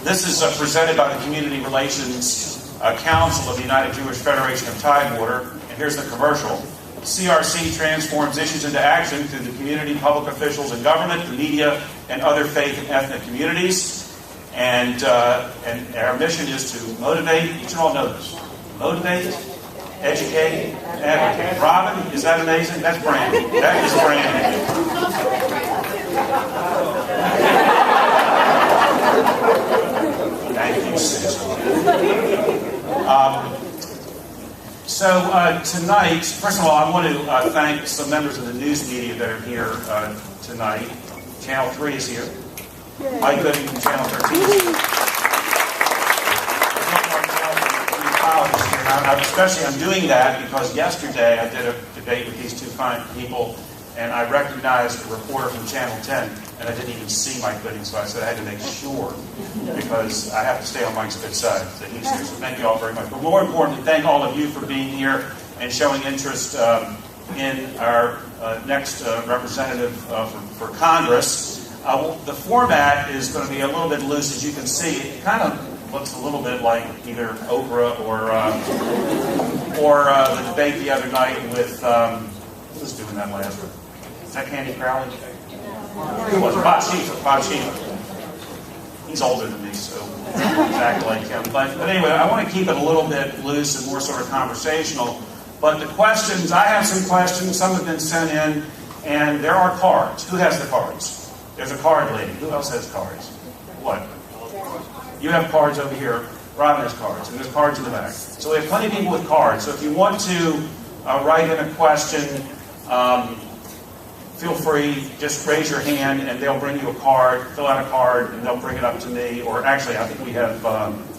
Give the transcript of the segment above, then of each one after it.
This is presented by the Community Relations Council of the United Jewish Federation of Tidewater. And here's the commercial. CRC transforms issues into action through the community, public officials, and government, the media, and other faith and ethnic communities. And our mission is to motivate, you should all know this, motivate, educate, and advocate. Robin, is that amazing? That's branding. That is branding. Thank you, Susan. So tonight, first of all, I want to thank some members of the news media that are here tonight. Channel 3 is here. Mike Gooding from Channel 13 is here. Especially, I'm doing that because yesterday I did a debate with these two fine people, and I recognized a reporter from Channel 10, and I didn't even see Mike Gooding, so I said I had to make sure, because I have to stay on Mike's good side. So he's here. So thank you all very much. But more importantly, thank all of you for being here and showing interest in our next representative for Congress. The format is going to be a little bit loose, as you can see. It kind of looks a little bit like either Oprah or the debate the other night with who was doing that last one? Is that Candy Crowley? Who was it? Bob Schieffer. He's older than me, so exactly like him. But anyway, I want to keep it a little bit loose and more sort of conversational. But the questions, I have some questions. Some have been sent in, and there are cards. Who has the cards? There's a card lady. Who else has cards? What? You have cards over here. Robin has cards. And there's cards in the back. So we have plenty of people with cards. So if you want to write in a question, feel free. Just raise your hand and they'll bring you a card. Fill out a card and they'll bring it up to me. Or actually, I think we have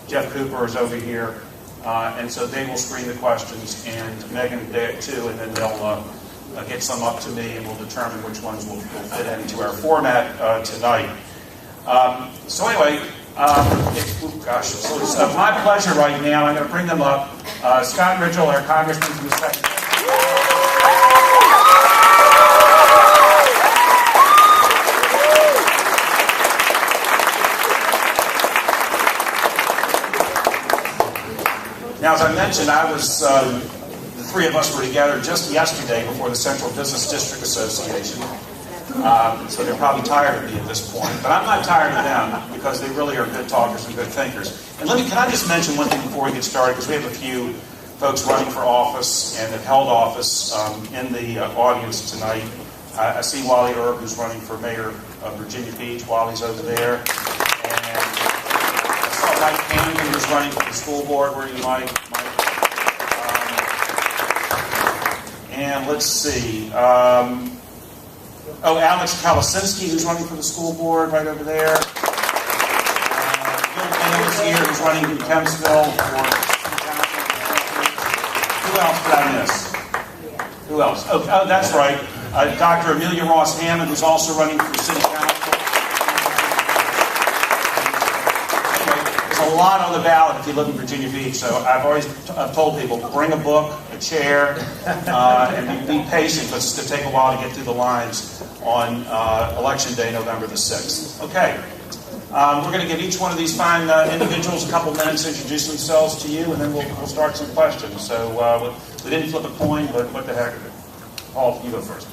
Jeff Cooper is over here. And so they will screen the questions. And Megan too. And then they'll get some up to me and we'll determine which ones will fit into our format tonight. So anyway, so it's my pleasure right now. I'm going to bring them up. Scott Rigell, our congressman from the 2nd. Now, as I mentioned, the three of us were together just yesterday before the Central Business District Association. So they're probably tired of me at this point. But I'm not tired of them because they really are good talkers and good thinkers. And can I just mention one thing before we get started? Because we have a few folks running for office and have held office in the audience tonight. I see Wally Erb, who's running for mayor of Virginia Beach. Wally's over there. And I saw Mike Hannigan, who's running for the school board. Where are you, Mike? And let's see. Alex Kalasinski, who's running for the school board, right over there. Bill Bingham is here, who's running in Kempsville for city council. Who else did I miss? Who else? Oh, that's right. Dr. Amelia Ross Hammond, who's also running for city council. There's a lot on the ballot if you live in Virginia Beach, so I've told people, bring a book, a chair, and be patient, but it's going to take a while to get through the lines on Election Day, November the 6th. Okay. We're going to give each one of these fine individuals a couple minutes to introduce themselves to you, and then we'll start some questions. So we didn't flip a coin, but what the heck? Paul, you go first.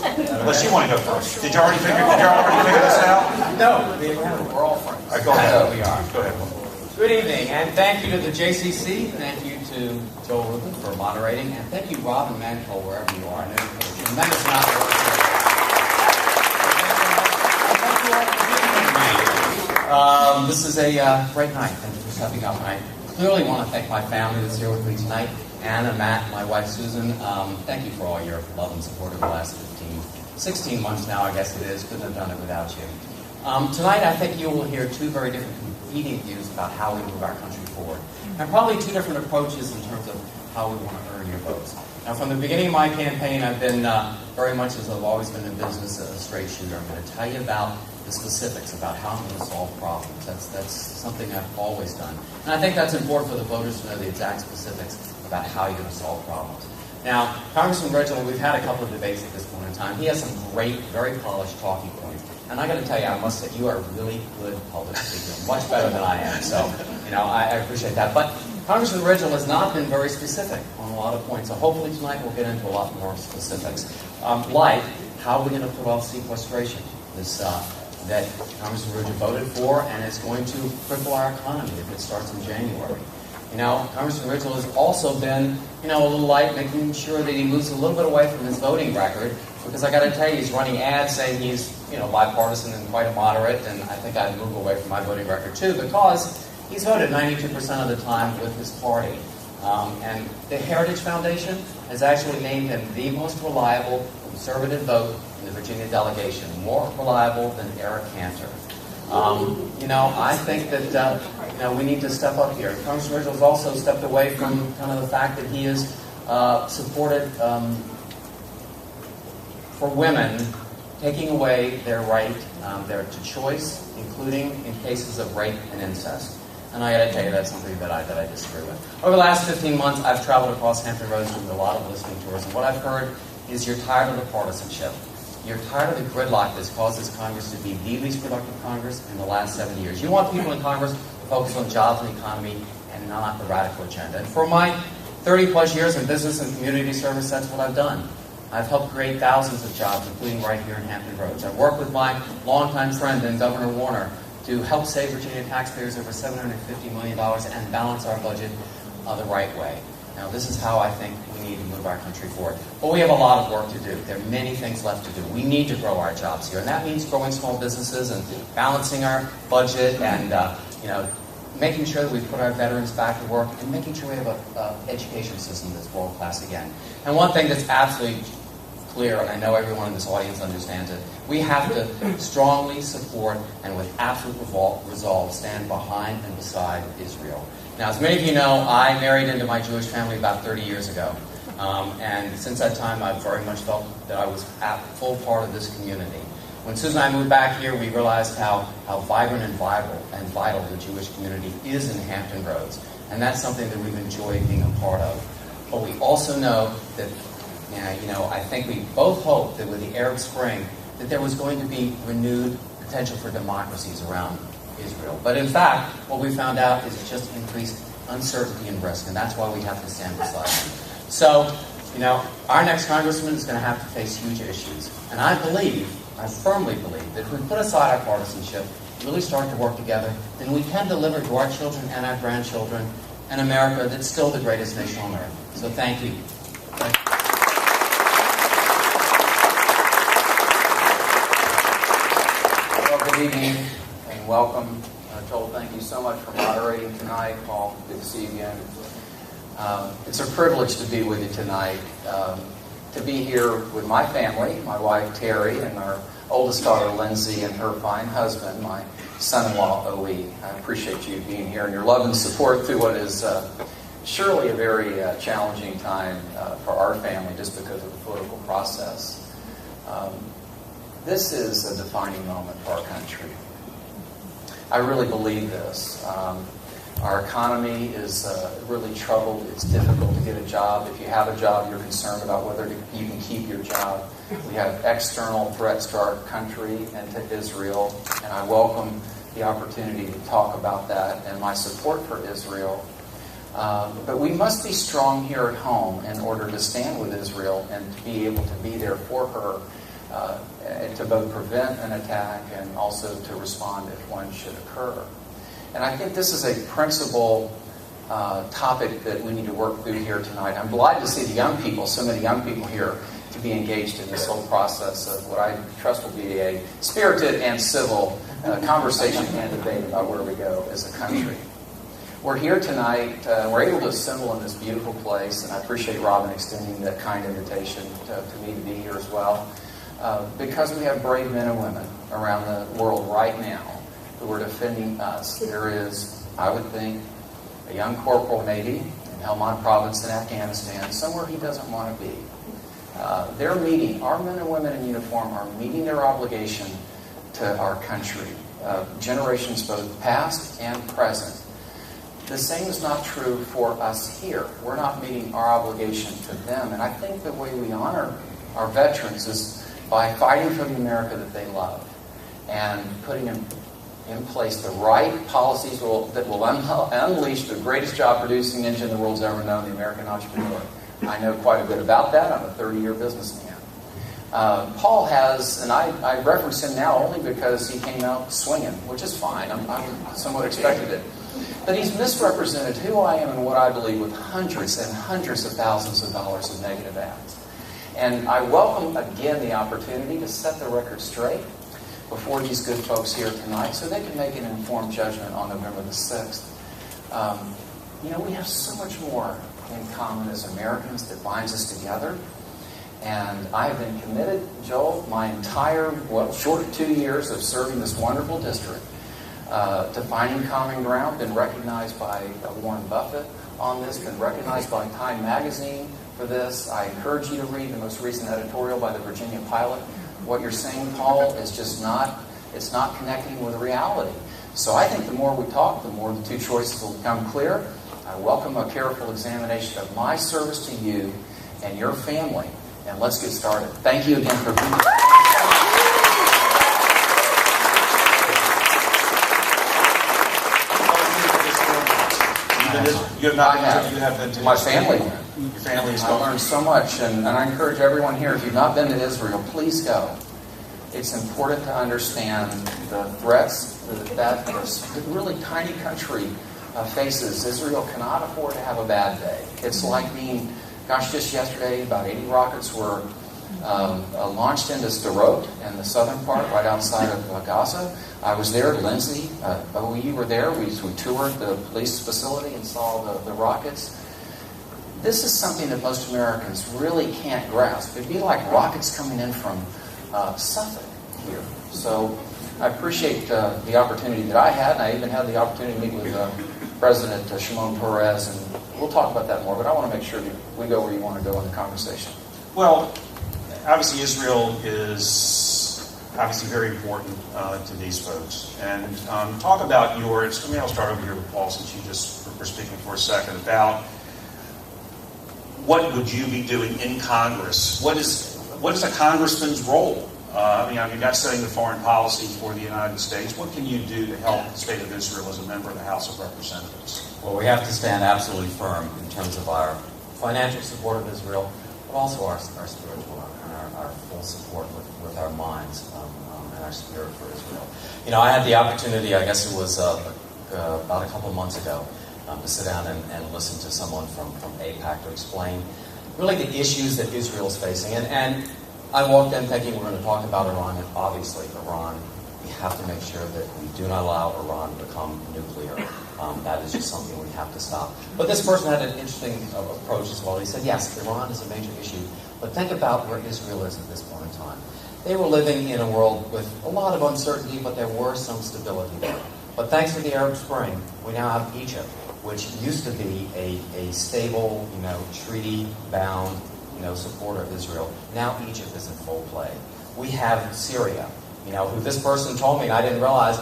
Unless you want to go first. Did you already figure this out? No, we're all friends. All right, go ahead. We are. Go ahead. Good evening, and thank you to the JCC. Thank you to Joel Rubin for moderating, and thank you, Robin Mantle, wherever you are. I know you put a tremendous amount of work here. Thank you all for being here. This is a great night. Thank you for stepping up. And I clearly want to thank my family that's here with me tonight. Anna, Matt, my wife Susan. Thank you for all your love and support over the last 16 months now, I guess it is. Couldn't have done it without you. Tonight, I think you will hear two very different competing views about how we move our country forward. And probably two different approaches in terms of how we want to earn your votes. Now, from the beginning of my campaign, I've been very much, as I've always been in business, a straight shooter. I'm going to tell you about the specifics, about how I'm going to solve problems. That's something I've always done. And I think that's important for the voters to know the exact specifics about how you're going to solve problems. Now, Congressman Rigell, we've had a couple of debates at this point in time. He has some great, very polished talking points. And I got to tell you, I must say, you are a really good public speaker, much better than I am. So, I appreciate that. But Congressman Rigell has not been very specific on a lot of points. So hopefully tonight we'll get into a lot more specifics. Like, how are we going to put off sequestration? This that Congressman Rigell voted for, and it's going to cripple our economy if it starts in January. Congressman Rigell has also been, a little light, making sure that he moves a little bit away from his voting record, because I got to tell you, he's running ads saying he's, bipartisan and quite a moderate, and I think I'd move away from my voting record too, because he's voted 92% of the time with his party. And the Heritage Foundation has actually named him the most reliable conservative vote in the Virginia delegation, more reliable than Eric Cantor. I think that, we need to step up here. Congressman Rigell has also stepped away from kind of the fact that he has supported for women taking away their right to choice, including in cases of rape and incest. And I got to tell you, that's something that I disagree with. Over the last 15 months, I've traveled across Hampton Roads doing a lot of listening tours, and what I've heard is you're tired of the partisanship. You're tired of the gridlock that's caused this Congress to be the least productive Congress in the last 7 years. You want people in Congress to focus on jobs and economy and not the radical agenda. And for my 30-plus years in business and community service, that's what I've done. I've helped create thousands of jobs, including right here in Hampton Roads. I've worked with my longtime friend and Governor Warner to help save Virginia taxpayers over $750 million and balance our budget the right way. Now, this is how I think we need to move our country forward. But we have a lot of work to do. There are many things left to do. We need to grow our jobs here, and that means growing small businesses and balancing our budget and, making sure that we put our veterans back to work and making sure we have an education system that's world-class again. And one thing that's absolutely clear, and I know everyone in this audience understands it, we have to strongly support and with absolute resolve stand behind and beside Israel. Now, as many of you know, I married into my Jewish family about 30 years ago. And since that time, I've very much felt that I was a full part of this community. When Susan and I moved back here, we realized how vibrant and vital the Jewish community is in Hampton Roads. And that's something that we've enjoyed being a part of. But we also know that, I think we both hoped that with the Arab Spring, that there was going to be renewed potential for democracies around Israel. But in fact, what we found out is it just increased uncertainty and risk, and that's why we have to stand beside them. So, our next congressman is going to have to face huge issues. And I firmly believe, that if we put aside our partisanship, really start to work together, then we can deliver to our children and our grandchildren an America that's still the greatest nation on earth. So thank you. Well, good evening and welcome. Joel, thank you so much for moderating tonight. Paul, good to see you again. It's a privilege to be with you tonight. To be here with my family, my wife Terry, and our oldest daughter Lindsay, and her fine husband, my son-in-law Oe. I appreciate you being here and your love and support through what is surely a very challenging time for our family just because of the political process. This is a defining moment for our country. I really believe this. Our economy is really troubled. It's difficult to get a job. If you have a job, you're concerned about whether you can keep your job. We have external threats to our country and to Israel, and I welcome the opportunity to talk about that and my support for Israel. But we must be strong here at home in order to stand with Israel and to be able to be there for her, to both prevent an attack and also to respond if one should occur. And I think this is a principal topic that we need to work through here tonight. I'm glad to see the young people, so many young people here, to be engaged in this whole process of what I trust will be a spirited and civil conversation and debate about where we go as a country. We're here tonight. We're able to assemble in this beautiful place, and I appreciate Robin extending that kind invitation to me to be here as well, because we have brave men and women around the world right now who are defending us. There is, I would think, a young corporal maybe in Helmand province in Afghanistan, somewhere he doesn't want to be. They're meeting, our men and women in uniform are meeting their obligation to our country, generations both past and present. The same is not true for us here. We're not meeting our obligation to them. And I think the way we honor our veterans is by fighting for the America that they love and putting in place the right policies that will unleash the greatest job-producing engine the world's ever known, the American entrepreneur. I know quite a bit about that. I'm a 30-year businessman. Paul has, and I reference him now only because he came out swinging, which is fine. I somewhat expected it. But he's misrepresented who I am and what I believe with hundreds and hundreds of thousands of dollars of negative ads. And I welcome again the opportunity to set the record straight before these good folks here tonight so they can make an informed judgment on November the 6th. We have so much more in common as Americans that binds us together. And I have been committed, Joel, my entire, short of 2 years of serving this wonderful district, to finding common ground. Been recognized by Warren Buffett on this, been recognized by Time Magazine for this. I encourage you to read the most recent editorial by the Virginia Pilot. What you're saying, Paul, is just it's not connecting with reality. So I think the more we talk, the more the two choices will become clear. I welcome a careful examination of my service to you and your family. And let's get started. Thank you again for being here. You have been to my family. Your family is I going. learned so much, and I encourage everyone here, if you've not been to Israel, please go. It's important to understand the threats that this really tiny country faces. Israel cannot afford to have a bad day. It's like being, just yesterday, about 80 rockets were launched into Sderot in the southern part, right outside of Gaza. I was there. Lindsay, you were there. We toured the police facility and saw the rockets. This is something that most Americans really can't grasp. It'd be like rockets coming in from Suffolk here. So I appreciate the opportunity that I had, and I even had the opportunity to meet with President Shimon Peres, and we'll talk about that more, but I want to make sure that we go where you want to go in the conversation. Well, obviously Israel is obviously very important to these folks. And talk about I'll start over here with Paul, since you just were speaking for a second, about what would you be doing in Congress? What is a congressman's role? You've got studying the foreign policy for the United States. What can you do to help the state of Israel as a member of the House of Representatives? Well, we have to stand absolutely firm in terms of our financial support of Israel, but also our spiritual and our full support with our minds and our spirit for Israel. I had the opportunity, I guess it was about a couple of months ago, to sit down and listen to someone from AIPAC to explain really the issues that Israel is facing. And I walked in thinking we're going to talk about Iran, and obviously Iran, we have to make sure that we do not allow Iran to become nuclear. That is just something we have to stop. But this person had an interesting approach as well. He said, yes, Iran is a major issue, but think about where Israel is at this point in time. They were living in a world with a lot of uncertainty, but there were some stability there. But thanks to the Arab Spring, we now have Egypt, which used to be a stable, treaty-bound, supporter of Israel. Now Egypt is in full play. We have Syria, who this person told me, and I didn't realize,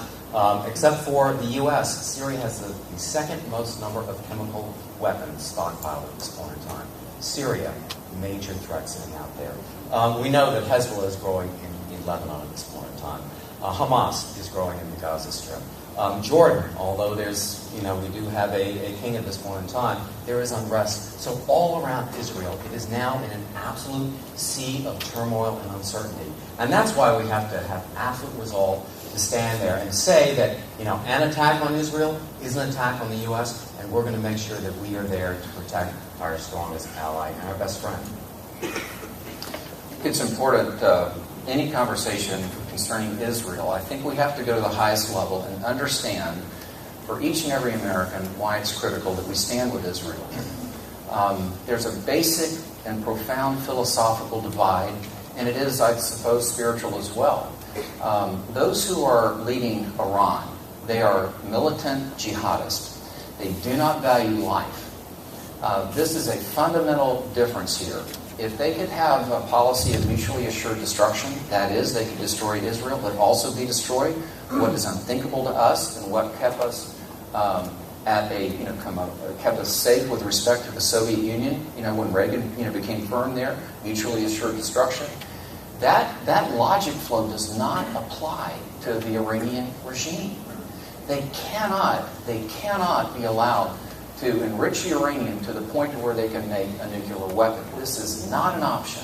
except for the U.S., Syria has the second most number of chemical weapons stockpiled at this point in time. Syria, major threat sitting out there. We know that Hezbollah is growing in Lebanon at this point in time. Hamas is growing in the Gaza Strip. Jordan, although we do have a king at this point in time, there is unrest. So all around Israel, it is now in an absolute sea of turmoil and uncertainty. And that's why we have to have absolute resolve to stand there and say that, an attack on Israel is an attack on the U.S., and we're going to make sure that we are there to protect our strongest ally and our best friend. It's important, any conversation concerning Israel, I think we have to go to the highest level and understand for each and every American why it's critical that we stand with Israel. There's a basic and profound philosophical divide, and it is, I suppose, spiritual as well. Those who are leading Iran, they are militant jihadists. They do not value life. This is a fundamental difference here. If they could have a policy of mutually assured destruction, that is, they could destroy Israel, but also be destroyed, what is unthinkable to us and what kept us at kept us safe with respect to the Soviet Union, when Reagan, became firm there, mutually assured destruction. That logic flow does not apply to the Iranian regime. They cannot be allowed to enrich uranium to the point to where they can make a nuclear weapon. This is not an option.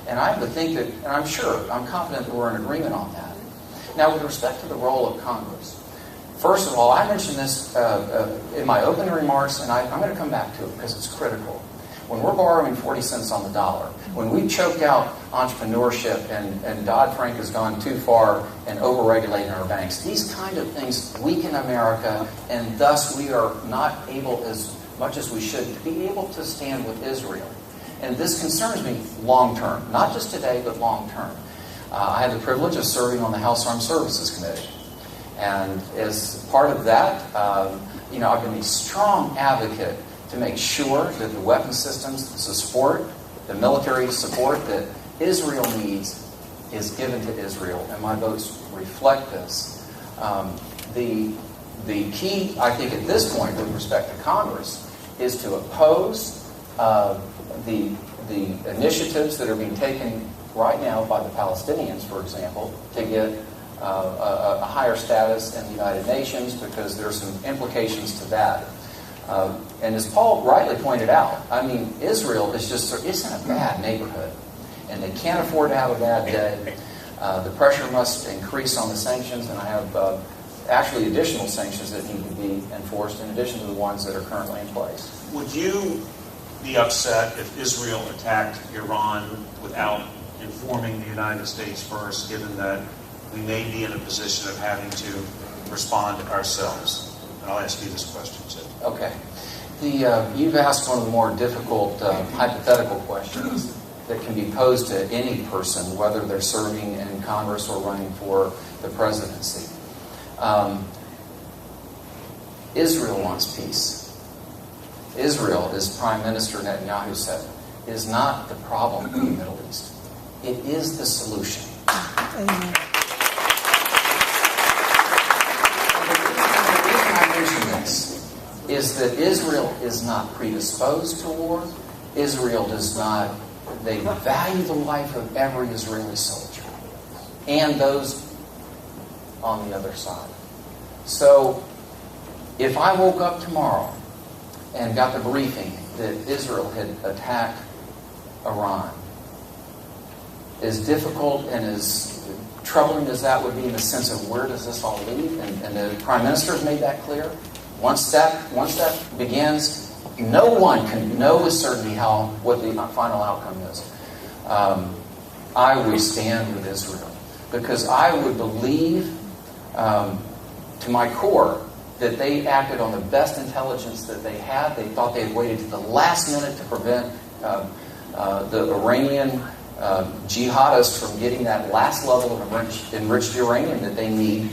And I would think that, and I'm confident that we're in agreement on that. Now, with respect to the role of Congress, first of all, I mentioned this in my opening remarks, and I'm going to come back to it because it's critical. When we're borrowing 40 cents on the dollar, when we've choked out entrepreneurship and Dodd-Frank has gone too far and overregulating our banks, these kind of things weaken America, and thus we are not able, as much as we should, to be able to stand with Israel. And this concerns me long-term, not just today, but long-term. I had the privilege of serving on the House Armed Services Committee. And as part of that, I've been a strong advocate to make sure that the weapon systems, the support, the military support that Israel needs is given to Israel. And my votes reflect this. The key, I think, at this point with respect to Congress is to oppose the initiatives that are being taken right now by the Palestinians, for example, to get a higher status in the United Nations, because there's some implications to that. And as Paul rightly pointed out, Israel isn't a bad neighborhood, and they can't afford to have a bad day. The pressure must increase on the sanctions, and I have actually additional sanctions that need to be enforced in addition to the ones that are currently in place. Would you be upset if Israel attacked Iran without informing the United States first, given that we may be in a position of having to respond ourselves? And I'll ask you this question, too. Okay. You've asked one of the more difficult hypothetical questions that can be posed to any person, whether they're serving in Congress or running for the presidency. Israel wants peace. Israel, as Prime Minister Netanyahu said, is not the problem in the Middle East. It is the solution. Amen. Is that Israel is not predisposed to war. Israel does not. They value the life of every Israeli soldier and those on the other side. So if I woke up tomorrow and got the briefing that Israel had attacked Iran, as difficult and as troubling as that would be in the sense of where does this all lead, and the Prime Minister has made that clear. Once that begins, no one can know with certainty what the final outcome is. I would stand with Israel because I would believe to my core that they acted on the best intelligence that they had. They thought they had waited to the last minute to prevent the Iranian jihadists from getting that last level of enriched uranium that they need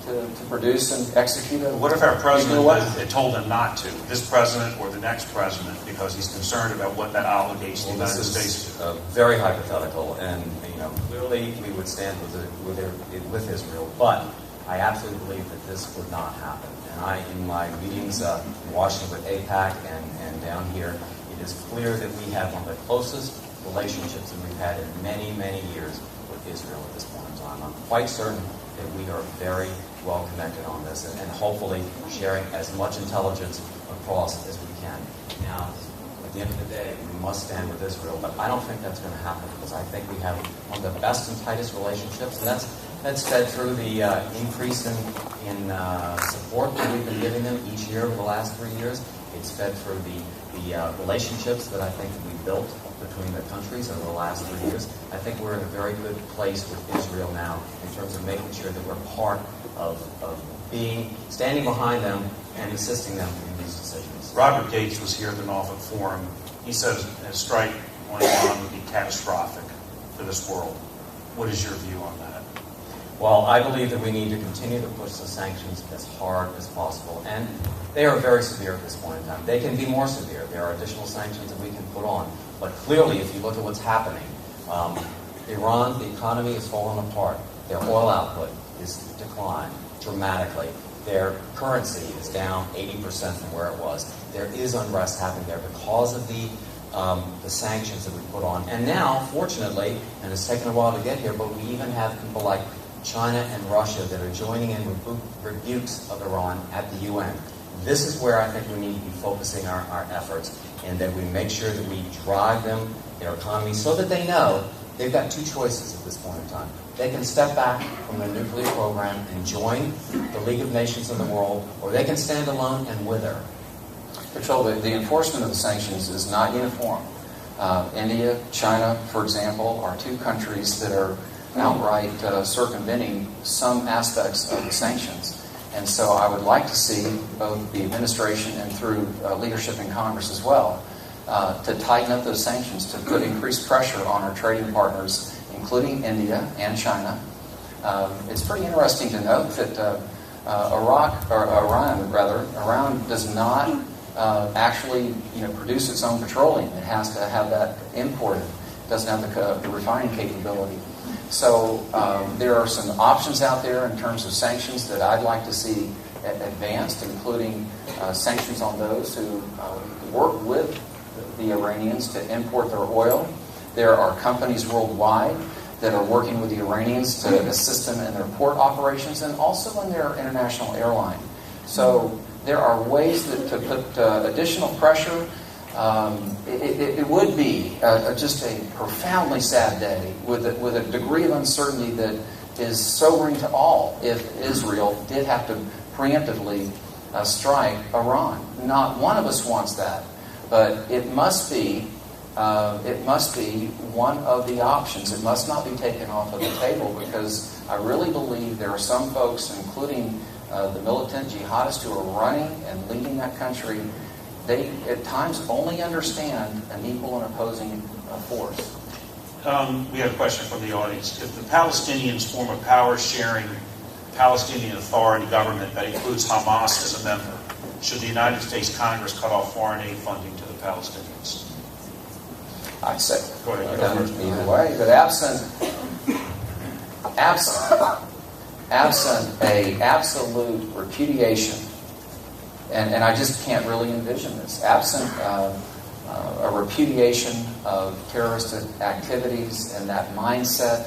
to produce and execute a What if our president had told them not to? This president or the next president, because he's concerned about what that obligates the United States to? Very hypothetical, and clearly we would stand with Israel, but I absolutely believe that this would not happen. And in my meetings in Washington with AIPAC and down here, it is clear that we have one of the closest relationships that we've had in many, many years with Israel at this point in time. I'm quite certain that we are very well connected on this and hopefully sharing as much intelligence across as we can. Now, at the end of the day, we must stand with Israel, but I don't think that's going to happen because I think we have one of the best and tightest relationships, and that's fed through the increase in support that we've been giving them each year over the last 3 years. It's fed through the relationships that I think that we built between the countries over the last 3 years. I think we're in a very good place with Israel now in terms of making sure that we're part of standing behind them and assisting them in these decisions. Robert Gates was here at the Norfolk Forum. He says a strike on Iran would be catastrophic for this world. What is your view on that? Well, I believe that we need to continue to push the sanctions as hard as possible. And they are very severe at this point in time. They can be more severe. There are additional sanctions that we can put on. But clearly, if you look at what's happening, Iran, the economy is falling apart. Their oil output is declined dramatically. Their currency is down 80% from where it was. There is unrest happening there because of the sanctions that we put on. And now, fortunately, and it's taken a while to get here, but we even have people like China and Russia that are joining in rebukes of Iran at the UN. This is where I think we need to be focusing our efforts, and that we make sure that we drive them, their economy, so that they know they've got two choices at this point in time. They can step back from the nuclear program and join the League of Nations of the world, or they can stand alone and wither. Patrol, the enforcement of the sanctions is not uniform. India, China, for example, are two countries that are outright circumventing some aspects of the sanctions. And so I would like to see both the administration and through leadership in Congress as well to tighten up those sanctions, to put increased pressure on our trading partners, including India and China. It's pretty interesting to note that Iran does not actually produce its own petroleum. It has to have that imported. It doesn't have the refining capability. So there are some options out there in terms of sanctions that I'd like to see advanced, including sanctions on those who work with the Iranians to import their oil. There are companies worldwide that are working with the Iranians to assist them in their port operations and also in their international airline. So there are ways to put additional pressure. It would be just a profoundly sad day with a degree of uncertainty that is sobering to all if Israel did have to preemptively strike Iran. Not one of us wants that, but it must be one of the options. It must not be taken off of the table, because I really believe there are some folks, including the militant jihadists who are running and leading that country. They at times only understand an equal and opposing force. We have a question from the audience. If the Palestinians form a power-sharing Palestinian Authority government that includes Hamas as a member, should the United States Congress cut off foreign aid funding to the Palestinians? I'd say Go ahead, you go first. either way, but absent a absolute repudiation, and I just can't really envision this, absent a repudiation of terrorist activities and that mindset,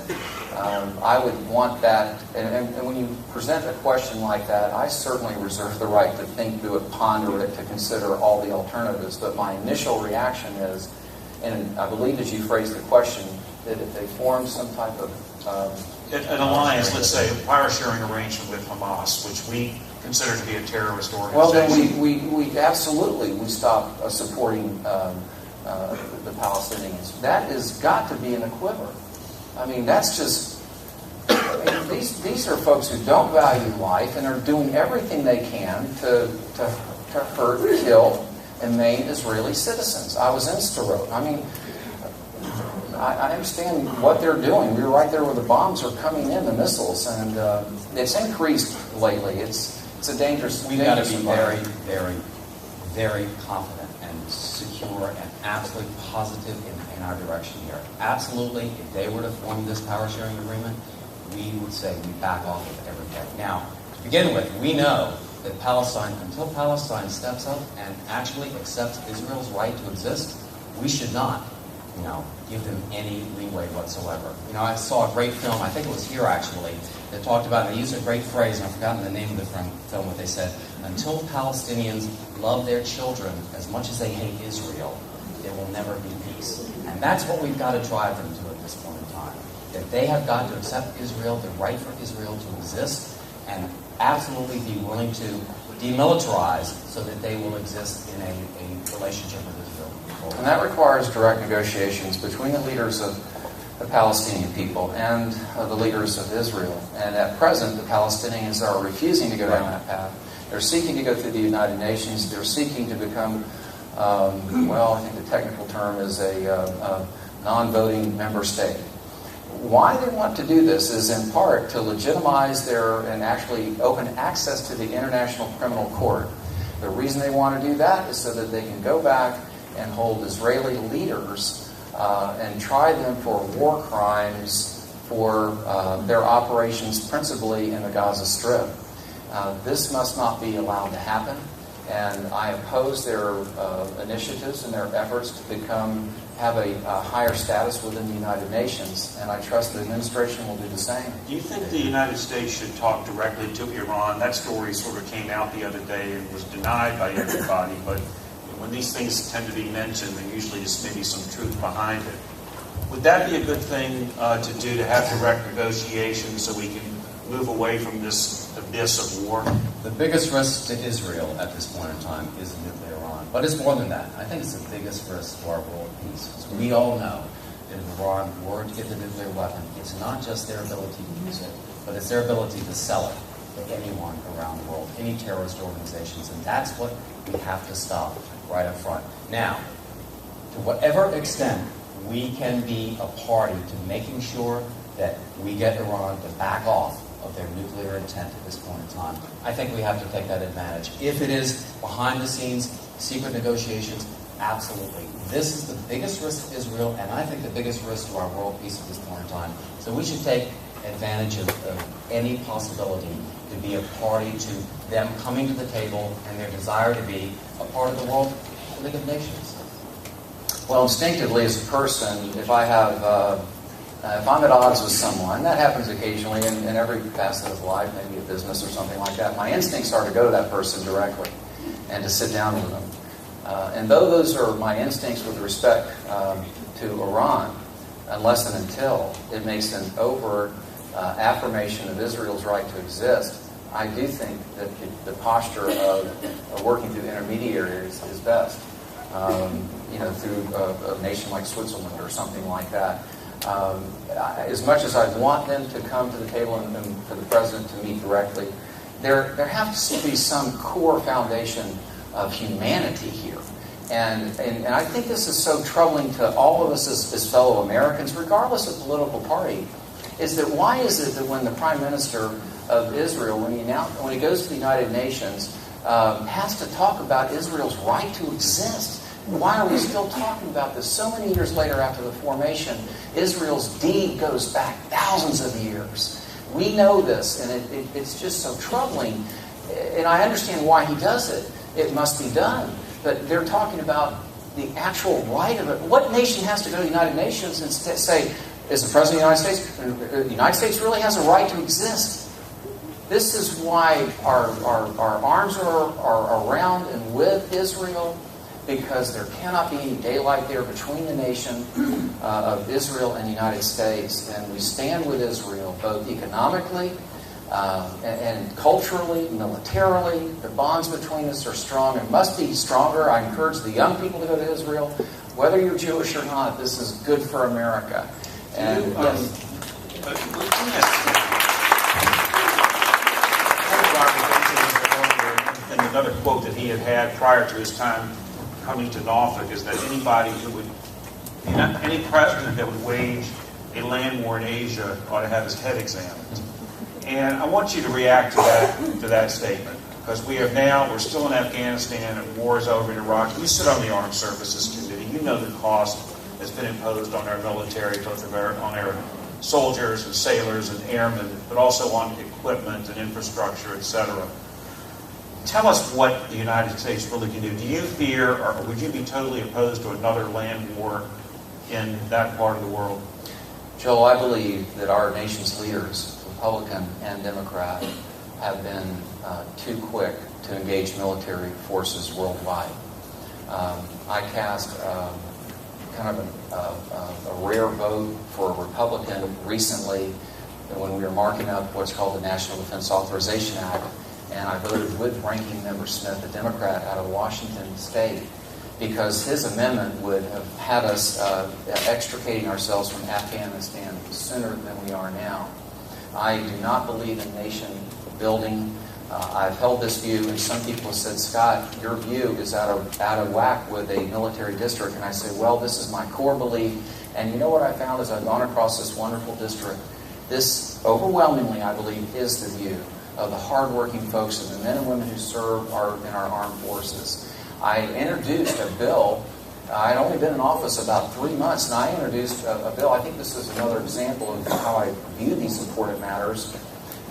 I would want that, and when you present a question like that, I certainly reserve the right to think, do it, ponder it, to consider all the alternatives, but my initial reaction is, and I believe as you phrased the question, that if they form some type of an alliance, let's say, a power-sharing arrangement with Hamas, which we consider to be a terrorist organization. Well, then we absolutely stop supporting the Palestinians. That has got to be in the quiver. I mean, that's just... these are folks who don't value life and are doing everything they can to hurt, kill, and maim Israeli citizens. I was in Sderot. I mean, I understand what they're doing. We were right there where the bombs are coming in, the missiles, and it's increased lately. It's a dangerous. We've got to be very, very, very confident and secure and absolutely positive in our direction here. Absolutely, if they were to form this power-sharing agreement, we would say we back off of everything. Now, to begin with, we know that Palestine, until Palestine steps up and actually accepts Israel's right to exist, we should not, give them any leeway whatsoever. I saw a great film, I think it was here actually, that talked about, and they used a great phrase, and I've forgotten the name of the film, what they said, until Palestinians love their children as much as they hate Israel, there will never be peace. And that's what we've got to drive them to at this point in time. That they have got to accept Israel, the right for Israel to exist, and absolutely be willing to demilitarize so that they will exist in a relationship with Israel. And that requires direct negotiations between the leaders of the Palestinian people and the leaders of Israel. And at present, the Palestinians are refusing to go down that path. They're seeking to go through the United Nations. They're seeking to become, I think the technical term is a non-voting member state. Why they want to do this is in part to legitimize and actually open access to the International Criminal Court. The reason they want to do that is so that they can go back and hold Israeli leaders and try them for war crimes for their operations principally in the Gaza Strip. This must not be allowed to happen, and I oppose their initiatives and their efforts to have a higher status within the United Nations, and I trust the administration will do the same. Do you think the United States should talk directly to Iran? That story sort of came out the other day and was denied by everybody, but when these things tend to be mentioned, there usually is maybe some truth behind it. Would that be a good thing to do, to have direct negotiations so we can move away from this abyss of war? The biggest risk to Israel at this point in time is nuclear Iran. But it's more than that. I think it's the biggest risk to our world peace. As we all know, that if Iran were to get the nuclear weapon, it's not just their ability to use it, but it's their ability to sell it to anyone around the world, any terrorist organizations. And that's what we have to stop right up front. Now, to whatever extent we can be a party to making sure that we get Iran to back off of their nuclear intent at this point in time, I think we have to take that advantage. If it is behind the scenes, secret negotiations, absolutely. This is the biggest risk to Israel, and I think the biggest risk to our world peace at this point in time. So we should take advantage of any possibility to be a party to them coming to the table and their desire to be a part of the World League of Nations. Well, instinctively as a person, if I'm at odds with someone, that happens occasionally in every facet of life, maybe a business or something like that, my instincts are to go to that person directly and to sit down with them. And though those are my instincts with respect to Iran, unless and until it makes an overt affirmation of Israel's right to exist, I do think that the posture of working through intermediaries is best. Through a nation like Switzerland or something like that. As much as I want them to come to the table and for the president to meet directly, there has to be some core foundation of humanity here. And I think this is so troubling to all of us as fellow Americans, regardless of political party, is that why is it that when the Prime Minister of Israel, when he goes to the United Nations, has to talk about Israel's right to exist? Why are we still talking about this so many years later after the formation? Israel's deed goes back thousands of years. We know this, and it's just so troubling. And I understand why he does it. It must be done. But they're talking about the actual right of it. What nation has to go to the United Nations and say, is the President of the United States, the United States really has a right to exist? This is why our arms are around and with Israel, because there cannot be any daylight there between the nation of Israel and the United States. And we stand with Israel, both economically and culturally, militarily. The bonds between us are strong and must be stronger. I encourage the young people to go to Israel. Whether you're Jewish or not, this is good for America. And and another quote that he had prior to his time coming to Norfolk is that any president that would wage a land war in Asia ought to have his head examined. And I want you to react to that statement, because we're still in Afghanistan and war is over in Iraq. You sit on the Armed Services Committee. You know the cost that's been imposed on our military, both on our soldiers and sailors and airmen, but also on equipment and infrastructure, etc. Tell us what the United States really can do. Do you fear, or would you be totally opposed to another land war in that part of the world? Joel, I believe that our nation's leaders, Republican and Democrat, have been too quick to engage military forces worldwide. I cast kind of a rare vote for a Republican recently when we were marking up what's called the National Defense Authorization Act. And I voted with Ranking Member Smith, a Democrat out of Washington State, because his amendment would have had us extricating ourselves from Afghanistan sooner than we are now. I do not believe in nation building. I've held this view, and some people have said, Scott, your view is out of whack with a military district. And I say, well, this is my core belief. And you know what I found as I've gone across this wonderful district? This, overwhelmingly, I believe, is the view of the hardworking folks and the men and women who serve in our armed forces. I introduced a bill. I'd only been in office about 3 months, and I introduced a bill. I think this is another example of how I view these important matters.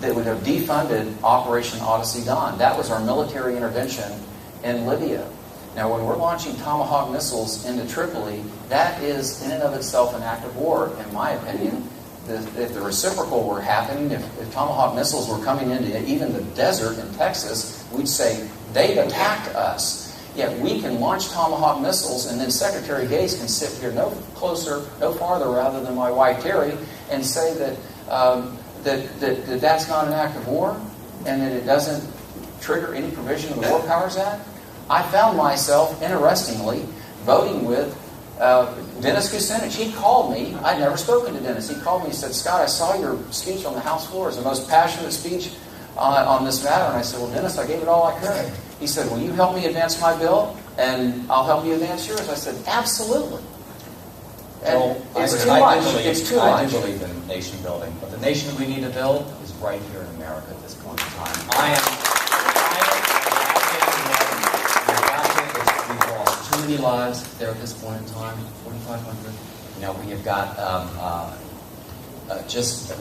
that would have defunded Operation Odyssey Dawn. That was our military intervention in Libya. Now, when we're launching Tomahawk missiles into Tripoli, that is in and of itself an act of war, in my opinion. If the reciprocal were happening, if Tomahawk missiles were coming into even the desert in Texas, we'd say, they've attacked us. Yet we can launch Tomahawk missiles, and then Secretary Gates can sit here no farther rather than my wife Terry, and say that that's not an act of war, and that it doesn't trigger any provision of the War Powers Act. I found myself, interestingly, voting with Dennis Kucinich. He called me. I'd never spoken to Dennis. He called me and said, "Scott, I saw your speech on the House floor. It's the most passionate speech on this matter." And I said, "Well, Dennis, I gave it all I could." He said, "Will you help me advance my bill, and I'll help you advance yours?" I said, "Absolutely." And it's too much. It's too much. I do believe in nation building, but the nation we need to build is right here in America at this point in time. We've lost too many lives there at this point in time, 4,500. You know, we have got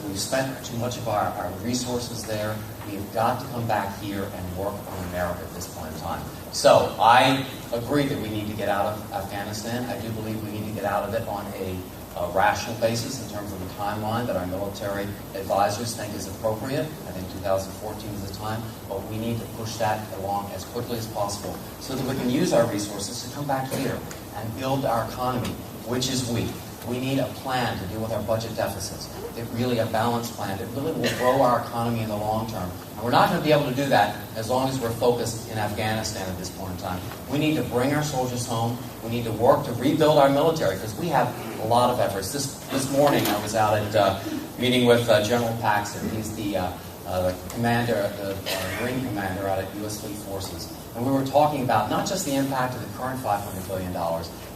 we've spent too much of our resources there. We've got to come back here and work on America at this point in time. So I agree that we need to get out of Afghanistan. I do believe we need to get out of it on a rational basis in terms of the timeline that our military advisors think is appropriate. I think 2014 is the time, but we need to push that along as quickly as possible so that we can use our resources to come back here and build our economy, which is weak. We need a plan to deal with our budget deficits. Really a balanced plan that really will grow our economy in the long term. And we're not going to be able to do that as long as we're focused in Afghanistan at this point in time. We need to bring our soldiers home. We need to work to rebuild our military because we have a lot of efforts. This morning I was out at meeting with General Paxton. He's the commander, the Marine commander out at U.S. Fleet Forces. And we were talking about not just the impact of the current $500 billion,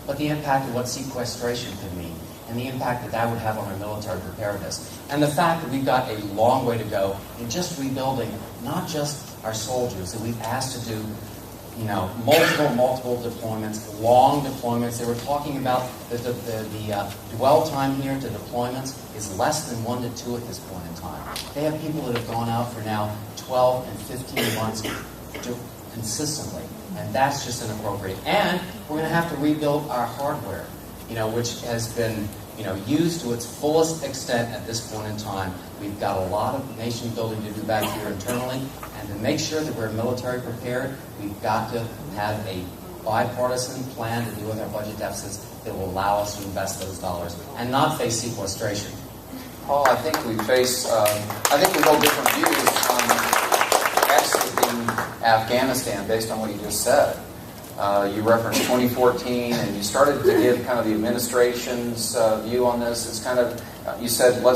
but the impact of what sequestration could mean, and the impact that would have on our military preparedness. And the fact that we've got a long way to go in just rebuilding not just our soldiers, that we've asked to do, you know, multiple deployments, long deployments. They were talking about the dwell time here to deployments is less than 1 to 2 at this point in time. They have people that have gone out for now 12 and 15 months consistently. And that's just inappropriate. And we're going to have to rebuild our hardware, you know, which has been, you know, used to its fullest extent at this point in time. We've got a lot of nation building to do back here internally, and to make sure that we're military prepared, we've got to have a bipartisan plan to deal with our budget deficits that will allow us to invest those dollars and not face sequestration. Paul, I think we hold different views on exiting Afghanistan based on what you just said. You referenced 2014, and you started to give kind of the administration's view on this. It's kind of, you said, we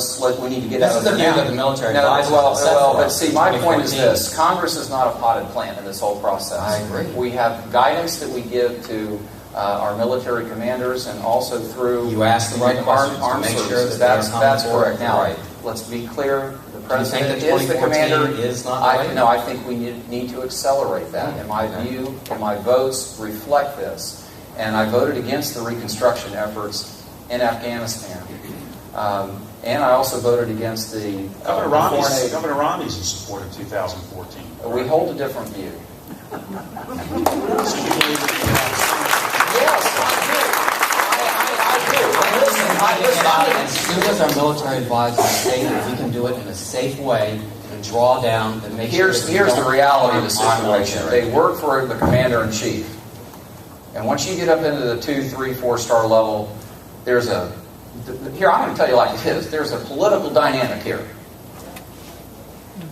need to get out of it now. This is the view that the military advisors but see, my point is this. Congress is not a potted plant in this whole process. I agree. We have guidance that we give to our military commanders, and also through you ask the right questions armed to make services. sure that That's correct. Now, right. Let's be clear. The president do you is think the that commander. 2014 is not the way? No, I think we need to accelerate that. In my view, and my votes reflect this. And I voted against the reconstruction efforts in Afghanistan. And I also voted against the Governor Romney's in support of 2014. We hold a different view. So you believe that Yes, I do. As soon as our military advisors say that we can do it in a safe way and draw down and make Here's the reality of the situation. They work for the commander-in-chief. And once you get up into the 2, 3, 4-star level, I'm going to tell you like it is. There's a political dynamic here.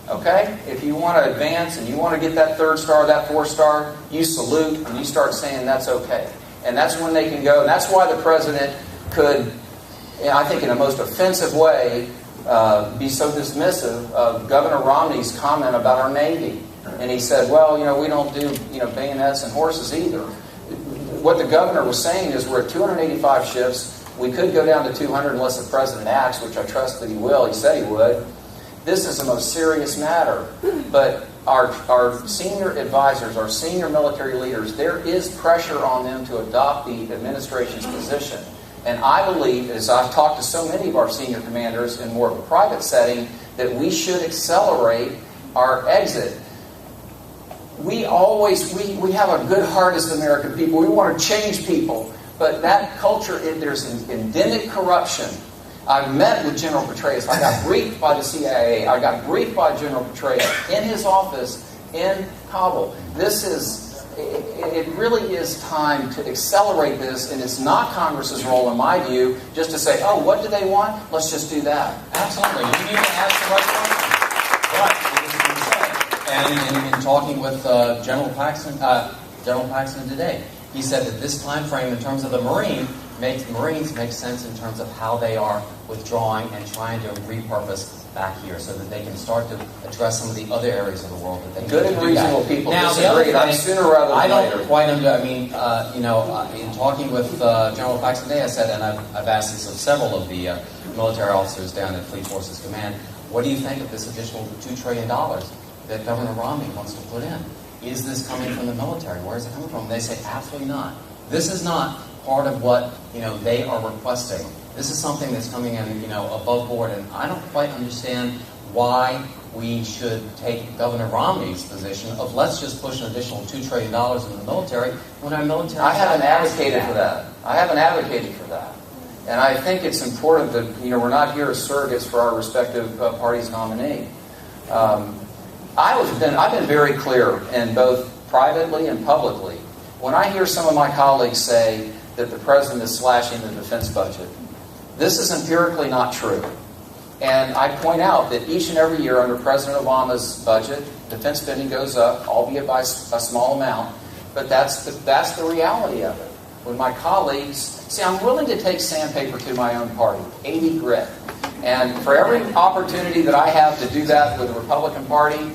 Okay? If you want to advance and you want to get that 3rd star, that 4th star, you salute and you start saying that's okay. And that's when they can go. And that's why the president could, I think in a most offensive way, be so dismissive of Governor Romney's comment about our Navy. And he said, well, we don't do, bayonets and horses either. What the governor was saying is we're at 285 ships. We could go down to 200 unless the president acts, which I trust that he will. He said he would. This is the most serious matter. But our senior advisors, our senior military leaders, there is pressure on them to adopt the administration's position. And I believe, as I've talked to so many of our senior commanders in more of a private setting, that we should accelerate our exit. We have a good heart as American people. We want to change people. But that culture, there's endemic corruption. I met with General Petraeus. I got briefed by the CIA. I got briefed by General Petraeus in his office in Kabul. It really is time to accelerate this, and it's not Congress's role, in my view, just to say, oh, what do they want? Let's just do that. Absolutely. You need to ask the right question. But, and in talking with General Paxton today, he said that this time frame in terms of the Marines make sense in terms of how they are withdrawing and trying to repurpose back here so that they can start to address some of the other areas of the world that they good need and to do reasonable that. people Now, disagree. I'm sooner rather than I don't later. quite in talking with General Paxton today, I said, and I've asked this of several of the military officers down at Fleet Forces Command, what do you think of this additional $2 trillion that Governor Romney wants to put in? Is this coming from the military? Where is it coming from? They say, absolutely not. This is not part of what they are requesting. This is something that's coming in above board, and I don't quite understand why we should take Governor Romney's position of let's just push an additional $2 trillion in the military when our military... I haven't advocated for that. I haven't advocated for that. And I think it's important that we're not here as surrogates for our respective party's nominee. I've been very clear, in both privately and publicly, when I hear some of my colleagues say that the president is slashing the defense budget. This is empirically not true. And I point out that each and every year under President Obama's budget, defense spending goes up, albeit by a small amount, but that's the reality of it. When my colleagues... See, I'm willing to take sandpaper to my own party, 80 grit. And for every opportunity that I have to do that with the Republican Party,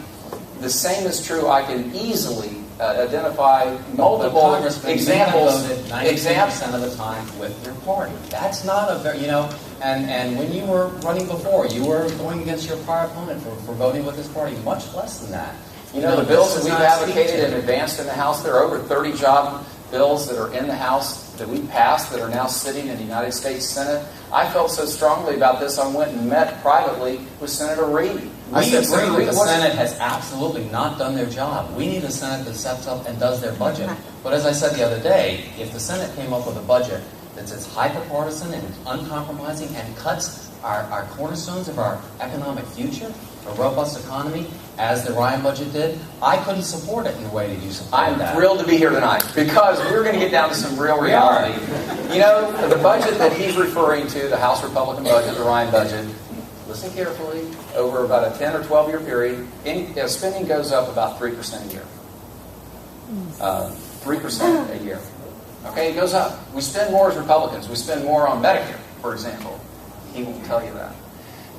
the same is true. I can easily identify multiple examples. 90% of the time with your party. That's not a very, and when you were running before, you were going against your prior opponent for voting with this party, much less than that. The bills that we've advocated and advanced in the House, there are over 30 job bills that are in the House that we passed that are now sitting in the United States Senate. I felt so strongly about this, I went and met privately with Senator Reid. We agree that the Senate has absolutely not done their job. We need a Senate that steps up and does their budget. But as I said the other day, if the Senate came up with a budget that's as hyper-partisan and uncompromising and cuts our cornerstones of our economic future, a robust economy, as the Ryan budget did, I couldn't support it in the way that you supported that. I'm thrilled to be here tonight because we're going to get down to some real reality. The budget that he's referring to, the House Republican budget, the Ryan budget, listen carefully, over about a 10 or 12 year period, spending goes up about 3% a year. 3% a year. Okay, it goes up. We spend more as Republicans. We spend more on Medicare, for example. He won't tell you that.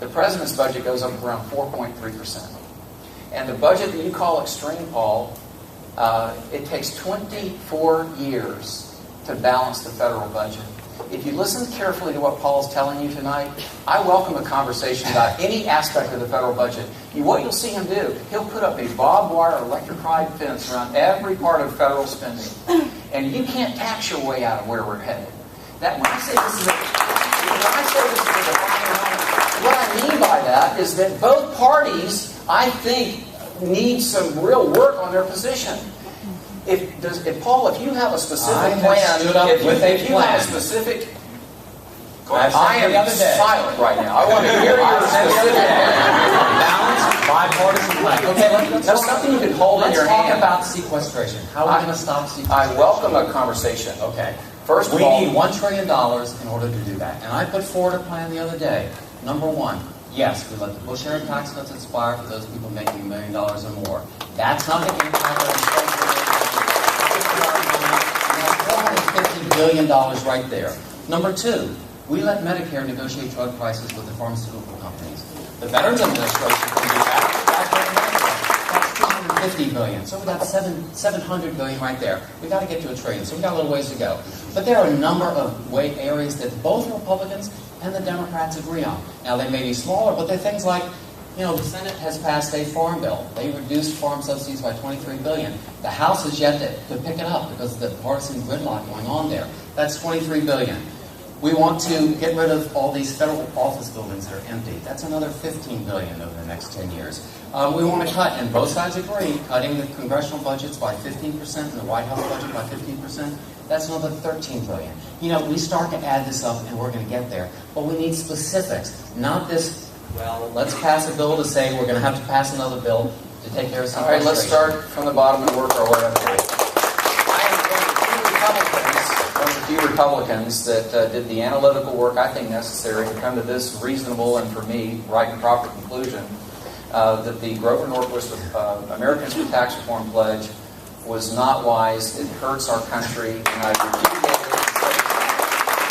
The president's budget goes up around 4.3%. And the budget that you call extreme, Paul, it takes 24 years to balance the federal budget. If you listen carefully to what Paul's telling you tonight, I welcome a conversation about any aspect of the federal budget. What you'll see him do, he'll put up a barbed wire electrified fence around every part of federal spending. And you can't tax your way out of where we're headed. When I say this is a what I mean by that is that both parties, I think, need some real work on their position. Paul, if you have a specific plan, if you have a specific... I am silent right now. I want to hear your specific plan. Balanced, bipartisan plan. Okay, that's something you can hold in your hand. Let's talk about sequestration. How are we going to stop sequestration? I welcome a conversation. Okay. First of all, we need $1 trillion in order to do that. And I put forward a plan the other day. Number one, yes, we let the Bush-era tax cuts expire for those people making $1 million or more. That's not the impact of $450 billion right there. Number two, we let Medicare negotiate drug prices with the pharmaceutical companies. The Veterans Administration can do that. That's $250 billion. So we got $700 billion right there. We got to get to $1 trillion. So we got a little ways to go. But there are a number of areas that both Republicans and the Democrats agree on. Now, they may be smaller, but they're things like, the Senate has passed a farm bill. They reduced farm subsidies by $23 billion. The House has yet to pick it up because of the partisan gridlock going on there. That's $23 billion. We want to get rid of all these federal office buildings that are empty. That's another $15 billion over the next 10 years. We want to cut, and both sides agree, cutting the congressional budgets by 15% and the White House budget by 15%. That's another $13 billion. You know, we start to add this up, and we're going to get there. But we need specifics, not this, well, let's pass a bill to say we're going to have to pass another bill to take care of some All right, let's frustration. start from the bottom and work our way up. I am one of the few Republicans that did the analytical work I think necessary to come to this reasonable and, for me, right and proper conclusion that the Grover Norquist Americans for Tax Reform pledge was not wise. It hurts our country, and I repudiate it.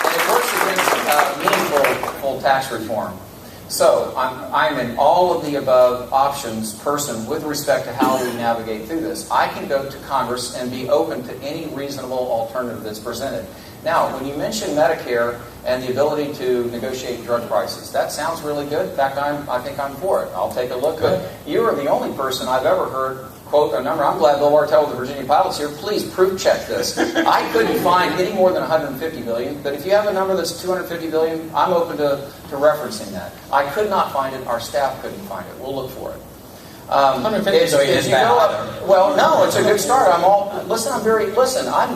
And it works against meaningful tax reform. So I'm an all of the above options person with respect to how we navigate through this. I can go to Congress and be open to any reasonable alternative that's presented. Now, when you mention Medicare and the ability to negotiate drug prices, that sounds really good. In fact, I think I'm for it. I'll take a look. But you are the only person I've ever heard quote a number. I'm glad Bill Bartell with the Virginia Pilots here. Please proof check this. I couldn't find any more than $150 billion, but if you have a number that's $250 billion, I'm open to referencing that. I could not find it. Our staff couldn't find it. We'll look for it. $150 billion is bad. Well, no, it's a good start. I'm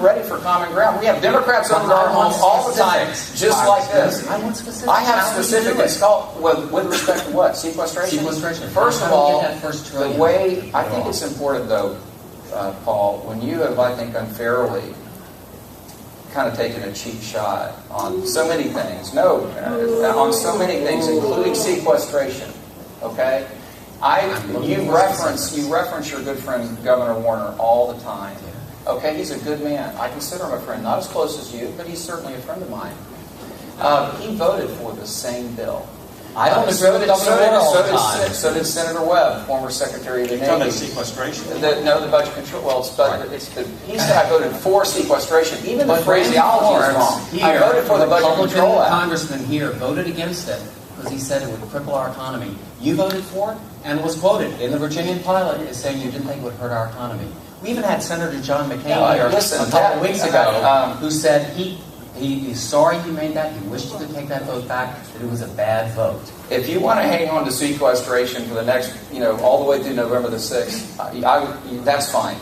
ready for common ground. We have Democrats over our homes all the time, just like this. I want specifics. I have specifics. With respect to what? Sequestration? Sequestration. First of all, the way, I think it's important, though, Paul, when you have, I think, unfairly kind of taken a cheap shot on so many things. On so many things, including sequestration. Okay? You reference your good friend Governor Warner all the time. Okay, he's a good man. I consider him a friend, not as close as you, but he's certainly a friend of mine. He voted for the same bill. I don't agree with Governor Warner all the time. So did Senator Webb, former Secretary of the Navy. Talking about sequestration? The budget control. Well, he said I voted for sequestration. Even the phraseology is wrong. I voted for the Budget Control Act. Congressman here voted against it because he said it would cripple our economy. You voted for it and was quoted in the Virginian Pilot as saying you didn't think it would hurt our economy. We even had Senator John McCain here a couple of weeks ago who said he's sorry he made that. He wished he could take that vote back, that it was a bad vote. If you want to hang on to sequestration for the next, all the way through November the 6th, that's fine.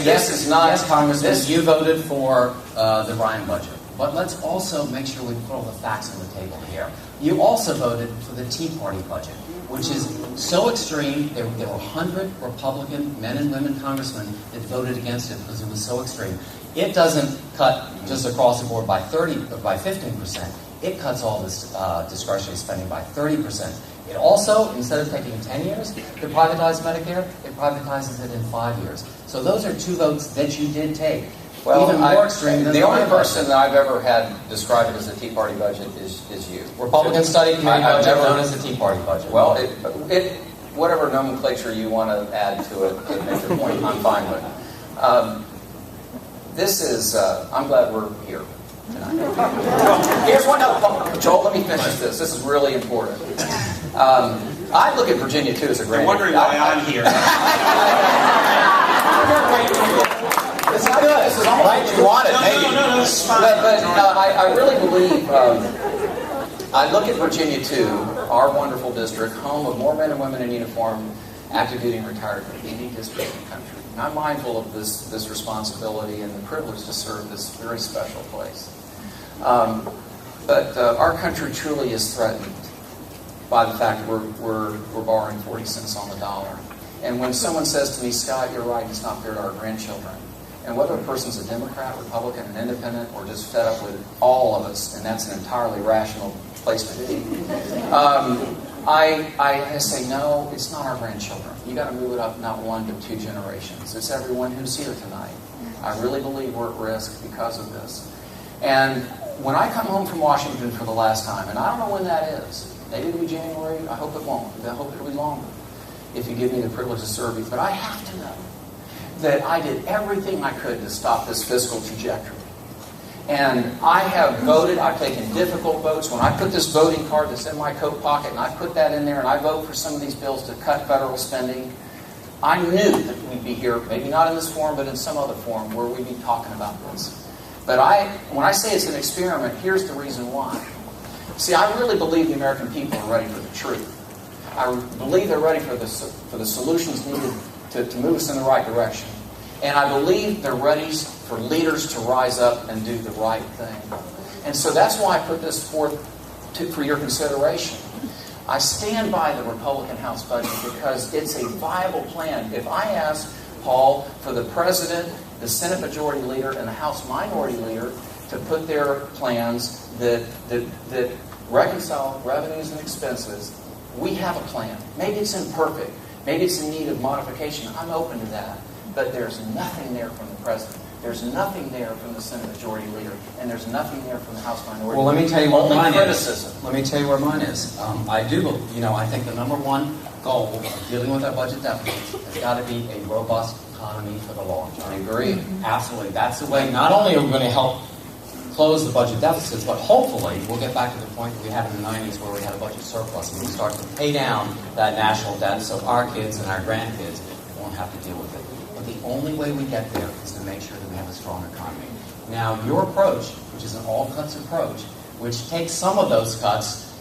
Yes, Congressman, you voted for the Ryan budget. But let's also make sure we put all the facts on the table here. You also voted for the Tea Party budget, which is so extreme. There were 100 Republican men and women congressmen that voted against it because it was so extreme. It doesn't cut just across the board by 15%. It cuts all this discretionary spending by 30%. It also, instead of taking 10 years to privatize Medicare, it privatizes it in 5 years. So those are two votes that you did take. Well, even more extreme than the only person that I've ever had describe it as a Tea Party budget is you. Republican Study Committee budget known as the Tea Party budget. Well, whatever nomenclature you want to add to it to make your point, I'm fine with. I'm glad we're here tonight. Here's one other. Joel, let me finish this. This is really important. I look at Virginia too as a great. You're wondering why I'm here. This is good. This is almost what you wanted, maybe. No, this is fine. But I really believe, I look at Virginia too, our wonderful district, home of more men and women in uniform, active duty and retired than any district in the country. And I'm mindful of this responsibility and the privilege to serve this very special place. But our country truly is threatened by the fact that we're borrowing 40 cents on the dollar. And when someone says to me, Scott, you're right, it's not fair to our grandchildren. And whether a person's a Democrat, Republican, an independent, or just fed up with all of us, and that's an entirely rational place to be, I say, no, it's not our grandchildren. You got to move it up not 1 but 2 generations. It's everyone who's here tonight. I really believe we're at risk because of this. And when I come home from Washington for the last time, and I don't know when that is, maybe it'll be January, I hope it won't. I hope it'll be longer if you give me the privilege to serve you. But I have to know that I did everything I could to stop this fiscal trajectory. And I have voted, I've taken difficult votes. When I put this voting card that's in my coat pocket and I put that in there and I vote for some of these bills to cut federal spending, I knew that we'd be here, maybe not in this forum, but in some other forum where we'd be talking about this. But when I say it's an experiment, here's the reason why. See, I really believe the American people are ready for the truth. I believe they're ready for the solutions needed to move us in the right direction. And I believe they're ready for leaders to rise up and do the right thing. And so that's why I put this forth for your consideration. I stand by the Republican House budget because it's a viable plan. If I ask Paul for the President, the Senate Majority Leader, and the House Minority Leader to put their plans that reconcile revenues and expenses, we have a plan. Maybe it's imperfect. Maybe it's in need of modification. I'm open to that. But there's nothing there from the President. There's nothing there from the Senate Majority Leader. And there's nothing there from the House Minority Leader. Well, let me tell you what mine criticism. is. Let me tell you where mine is. I think the number one goal of dealing with our budget deficit has got to be a robust economy for the long term. I agree. Absolutely. That's the way, not only are we going to help close the budget deficits, but hopefully we'll get back to the point that we had in the 90s where we had a budget surplus and we start to pay down that national debt so our kids and our grandkids won't have to deal with it. But the only way we get there is to make sure that we have a strong economy. Now, your approach, which is an all-cuts approach, which takes some of those cuts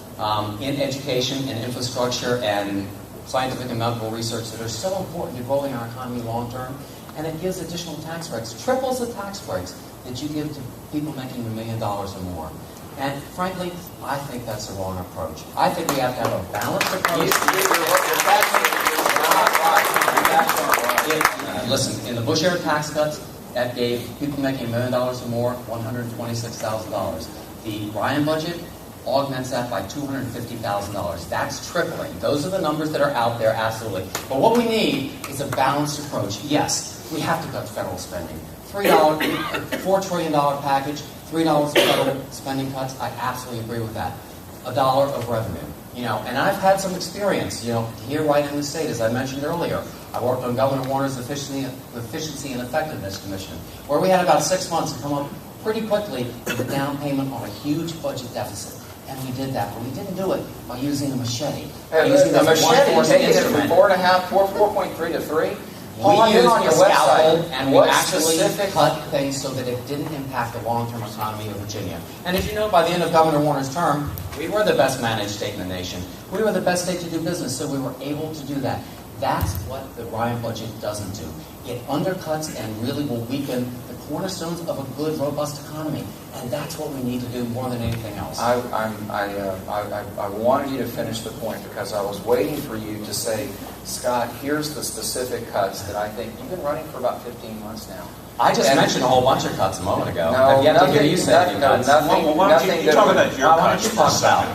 in education and infrastructure and scientific and medical research that are so important to growing our economy long-term, and it gives additional tax breaks, triples the tax breaks that you give to people making $1 million or more. And frankly, I think that's the wrong approach. I think we have to have a balanced approach. Listen, in the Bush era tax cuts, that gave people making $1 million or more $126,000. The Ryan budget augments that by $250,000. That's tripling. Those are the numbers that are out there, absolutely. But what we need is a balanced approach. Yes, we have to cut federal spending. $4 trillion package, $3 federal spending cuts. I absolutely agree with that. $1 of revenue. And I've had some experience, here right in the state, as I mentioned earlier. I worked on Governor Warner's Efficiency and Effectiveness Commission, where we had about 6 months to come up pretty quickly with a down payment on a huge budget deficit. And we did that, but we didn't do it by using a machete. Using a machete taking it from 4.3 to 3. We used a scalpel and we actually cut things so that it didn't impact the long-term economy of Virginia. And as you know, by the end of Governor Warner's term, we were the best managed state in the nation. We were the best state to do business, so we were able to do that. That's what the Ryan budget doesn't do. It undercuts and really will weaken the cornerstones of a good, robust economy. And that's what we need to do more than anything else. I wanted you to finish the point because I was waiting for you to say, Scott, here's the specific cuts that I think you've been running for about 15 months now. I just mentioned a whole bunch of cuts a moment ago. No, I've yet to hear you say any cuts. You talk about your cuts for a second.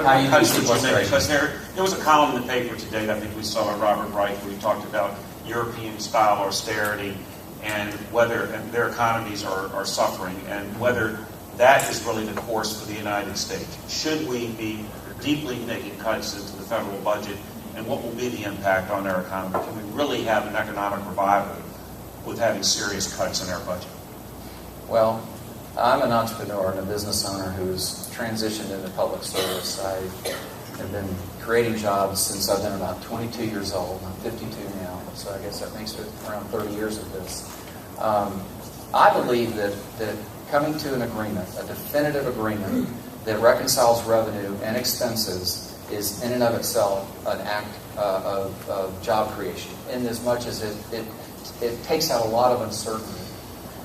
How you cuts do that you make? Because there was a column in the paper today that I think we saw by Robert Wright where he talked about European-style austerity and whether their economies are suffering and whether that is really the course for the United States. Should we be deeply making cuts into the federal budget, and what will be the impact on our economy? Can we really have an economic revival with having serious cuts in our budget? Well, I'm an entrepreneur and a business owner who's transitioned into public service. I have been creating jobs since I've been about 22 years old. I'm 52 now, so I guess that makes it around 30 years of this. I believe that coming to an agreement, a definitive agreement that reconciles revenue and expenses is in and of itself an act of job creation, in as much as it takes out a lot of uncertainty.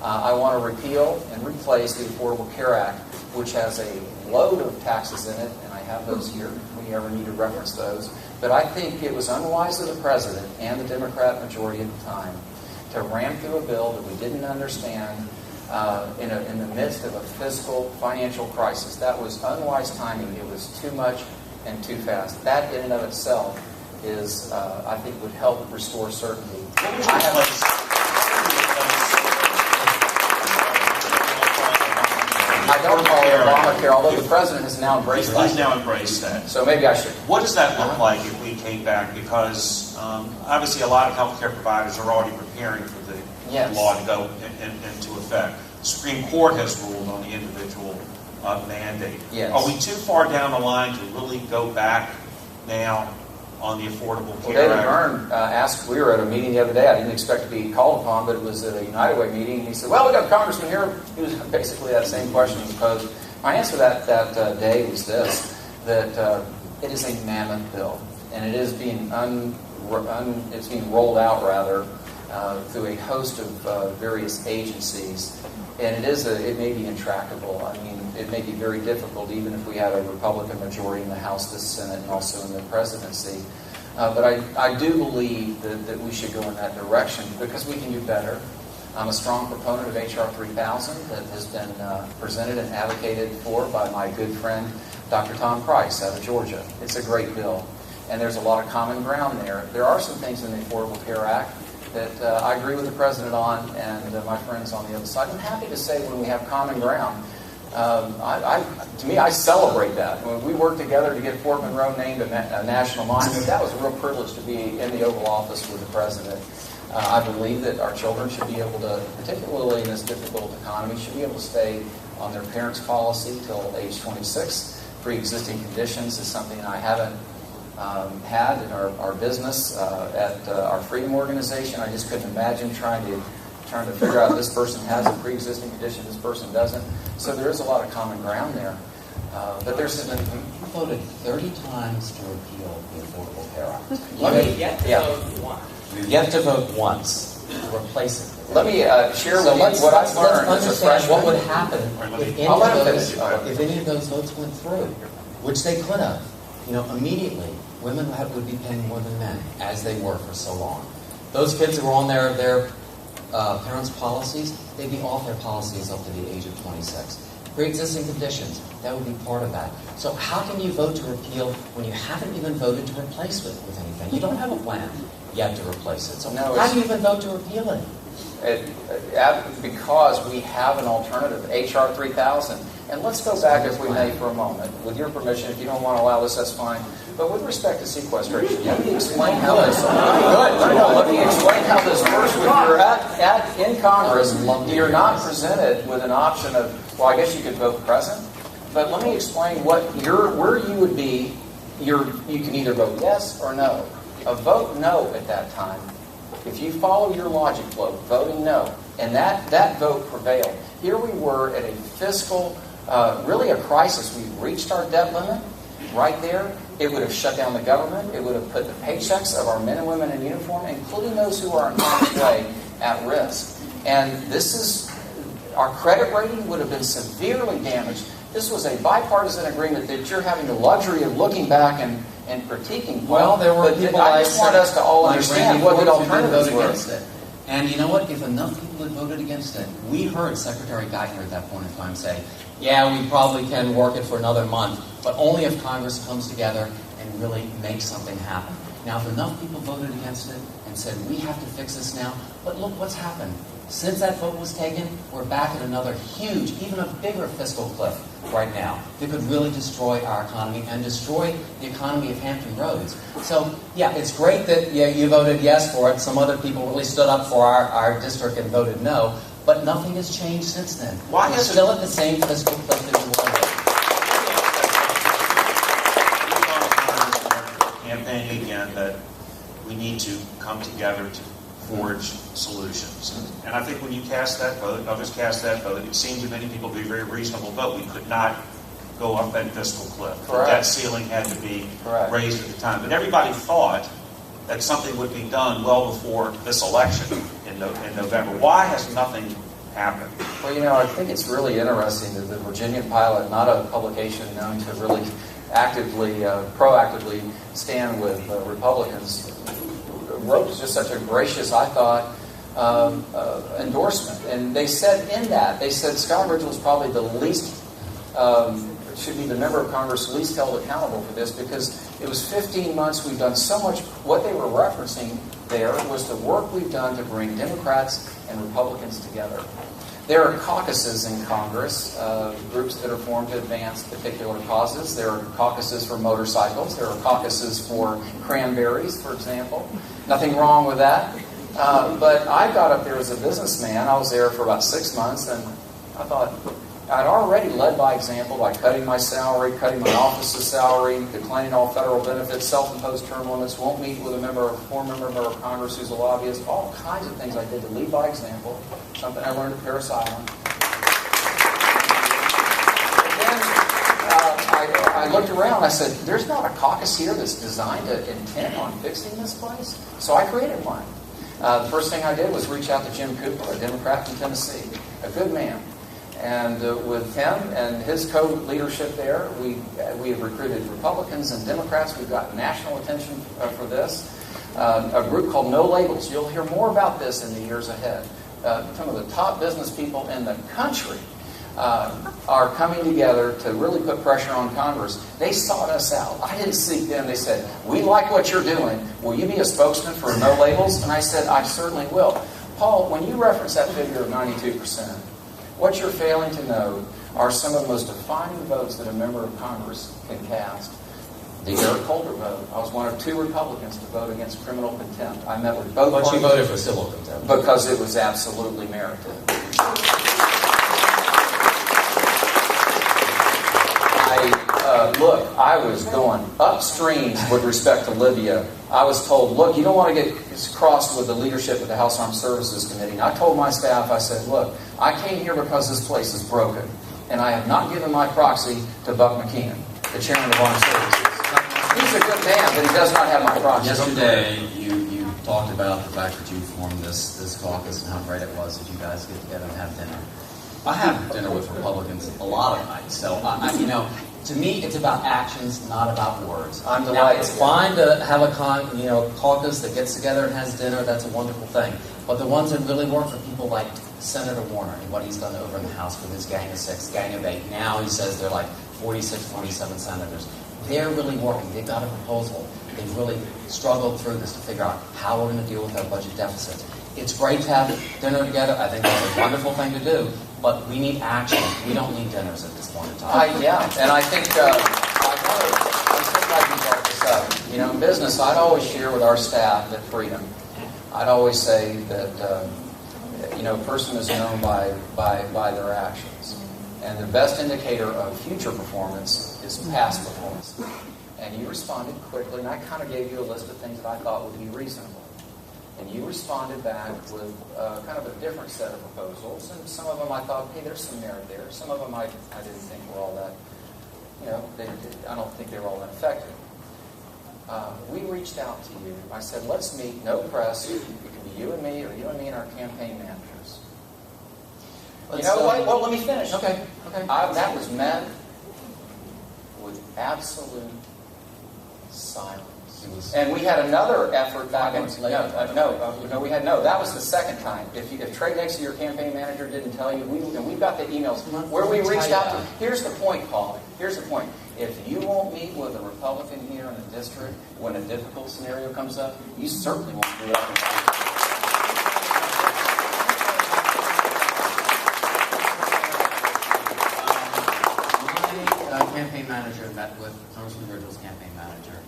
I want to repeal and replace the Affordable Care Act, which has a load of taxes in it, and I have those here if we ever need to reference those. But I think it was unwise of the President and the Democrat majority at the time to ram through a bill that we didn't understand in the midst of a fiscal, financial crisis. That was unwise timing. It was too much and too fast. That in and of itself is, I think, would help restore certainty. I don't call it Obamacare, although the President has now embraced that. He's now embraced that. So maybe I should. What does that look like if we came back? Because obviously a lot of healthcare providers are already preparing for the law to go into effect. The Supreme Court has ruled on the individual mandate. Yes. Are we too far down the line to really go back now on the Affordable Well, Care David Act. Byrne asked, we were at a meeting the other day, I didn't expect to be called upon, but it was at a United Way meeting, and he said, well, we got a congressman here. He was basically that same question was posed. My answer to that day was this, that it is a mammoth bill, and it is being it's being rolled out, rather, through a host of various agencies, and it may be intractable. I mean, it may be very difficult, even if we had a Republican majority in the House, the Senate, and also in the presidency. But I do believe that we should go in that direction because we can do better. I'm a strong proponent of H.R. 3000 that has been presented and advocated for by my good friend, Dr. Tom Price out of Georgia. It's a great bill, and there's a lot of common ground there. There are some things in the Affordable Care Act that I agree with the President on and my friends on the other side. I'm happy to say when we have common ground, to me, I celebrate that. When we worked together to get Fort Monroe named a national monument, that was a real privilege to be in the Oval Office with the President. I believe that our children should be able to, particularly in this difficult economy, should be able to stay on their parents' policy till age 26. Pre-existing conditions is something I haven't had in our business at our Freedom Organization. I just couldn't imagine trying to figure out this person has a pre-existing condition, this person doesn't. So there is a lot of common ground there. But there's You voted 30 times to repeal the Affordable Care Act. You get to vote once. You get to vote once to replace it. Let me share with you what I've learned as a understand freshman. what would happen if any of those votes went through, which they could have. Immediately, women would be paying more than men, as they were for so long. Those kids who were on their parents' policies, they'd be off their policies up to the age of 26. Pre-existing conditions, that would be part of that. So how can you vote to repeal when you haven't even voted to replace it with anything? You don't have a plan yet to replace it. So how do you even vote to repeal it? Because we have an alternative, H.R. 3000. And let's go back, if we may, for a moment. With your permission, if you don't want to allow this, that's fine. But with respect to sequestration, let me explain how this. Let me explain how this works. When you're in Congress, you're not presented with an option of, well, I guess you could vote present. But let me explain where you would be. You can either vote yes or no. A vote no at that time, if you follow your logic flow, voting no, and that vote prevailed. Here we were at a fiscal, really a crisis. We reached our debt limit right there. It would have shut down the government. It would have put the paychecks of our men and women in uniform, including those who are in harm's way, at risk. And our credit rating would have been severely damaged. This was a bipartisan agreement that you're having the luxury of looking back and critiquing. Well, there were people I just want us to all understand what the alternatives were. Against it. And you know what? If enough people had voted against it, we heard Secretary Geithner at that point in time say, yeah, we probably can work it for another month, but only if Congress comes together and really makes something happen. Now, if enough people voted against it and said, we have to fix this now, but look what's happened. Since that vote was taken, we're back at another huge, even a bigger fiscal cliff right now that could really destroy our economy and destroy the economy of Hampton Roads. So, yeah, it's great that you voted yes for it. Some other people really stood up for our district and voted no, but nothing has changed since then. We're still at the same fiscal cliff that we were in. Campaigning again that we need to come together to forge solutions. And I think when you cast that vote, others cast that vote, it seemed to many people to be a very reasonable vote. We could not go up that fiscal cliff. Correct. The debt ceiling had to be raised at the time. But everybody thought that something would be done well before this election in November. Why has nothing happened? Well, I think it's really interesting that the Virginia Pilot, not a publication known to really proactively stand with Republicans, wrote just such a gracious, I thought, endorsement. And they said Scott Rigell is probably the least, should be the member of Congress least held accountable for this because it was 15 months, we've done so much. What they were referencing there was the work we've done to bring Democrats and Republicans together. There are caucuses in Congress, groups that are formed to advance particular causes. There are caucuses for motorcycles. There are caucuses for cranberries, for example. Nothing wrong with that. But I got up there as a businessman. I was there for about 6 months, and I thought, I'd already led by example by cutting my salary, cutting my office's salary, declining all federal benefits, self-imposed term limits, won't meet with a former member of Congress who's a lobbyist, all kinds of things I did to lead by example, something I learned at Paris Island. I looked around, I said, there's not a caucus here that's designed to intend on fixing this place. So I created one. The first thing I did was reach out to Jim Cooper, a Democrat from Tennessee, a good man. And with him and his co-leadership there, we have recruited Republicans and Democrats. We've got national attention for this. A group called No Labels. You'll hear more about this in the years ahead. Some of the top business people in the country are coming together to really put pressure on Congress. They sought us out. I didn't seek them. They said, we like what you're doing. Will you be a spokesman for No Labels? And I said, I certainly will. Paul, when you reference that figure of 92%, what you're failing to know are some of the most defining votes that a member of Congress can cast. The Eric Holder vote. I was one of 2 Republicans to vote against criminal contempt. I met with both parties. But you voted for civil contempt. Because it was absolutely merited. Look, I was going upstream with respect to Libya. I was told, look, you don't want to get crossed with the leadership of the House Armed Services Committee. And I told my staff, I said, look, I came here because this place is broken. And I have not given my proxy to Buck McKeon, the chairman of Armed Services. He's a good man, but he does not have my proxy. Yesterday, you talked about the fact that you formed this caucus and how great it was that you guys get together and have dinner. I have dinner with Republicans a lot of nights. So, to me, it's about actions, not about words. I'm delighted. It's fine to have a caucus that gets together and has dinner. That's a wonderful thing. But the ones that really work are people like Senator Warner and what he's done over in the House with his Gang of 6, Gang of 8. Now he says they're like 46, 47 senators. They're really working. They've got a proposal. They've really struggled through this to figure out how we're going to deal with our budget deficit. It's great to have dinner together. I think that's a wonderful thing to do. But we need action. We don't need dinners at this point in time. Yeah, and I think I'm so glad you brought this up. In business, I'd always share with our staff that freedom. I'd always say that a person is known by their actions, and the best indicator of future performance is past performance. And you responded quickly, and I kind of gave you a list of things that I thought would be reasonable. And you responded back with kind of a different set of proposals. And some of them I thought, hey, there's some merit there. Some of them I didn't think were all that, I don't think they were all that effective. We reached out to you. I said, let's meet, no press. It can be you and me or you and me and our campaign managers. Well, let me finish. Okay. That was met with absolute silence. And we had another effort back in... That was the second time. If Trey Dixie, your campaign manager, didn't tell you, and we've got the emails where we reached out to... Here's the point, Paul. Here's the point. If you won't meet with a Republican here in the district when a difficult scenario comes up, you certainly won't do that. Campaign manager met with Congressman Rigell's campaign manager,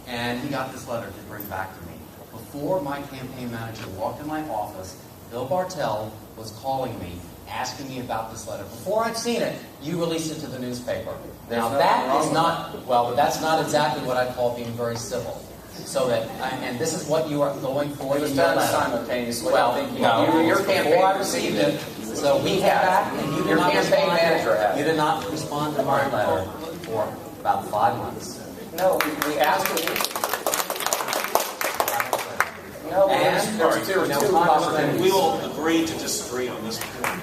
and he got this letter to bring back to me. Before my campaign manager walked in my office, Bill Bartell was calling me, asking me about this letter. Before I'd seen it, you released it to the newspaper. Now that's not exactly what I call being very civil. So that, and this is what you are going for. It was done simultaneously. Your campaign before I received it. So we had back, and you did your not campaign manager respond. had. You did not respond to my letter for about 5 months. No, we asked for you. No, there were two possibilities. We will agree to disagree on this point.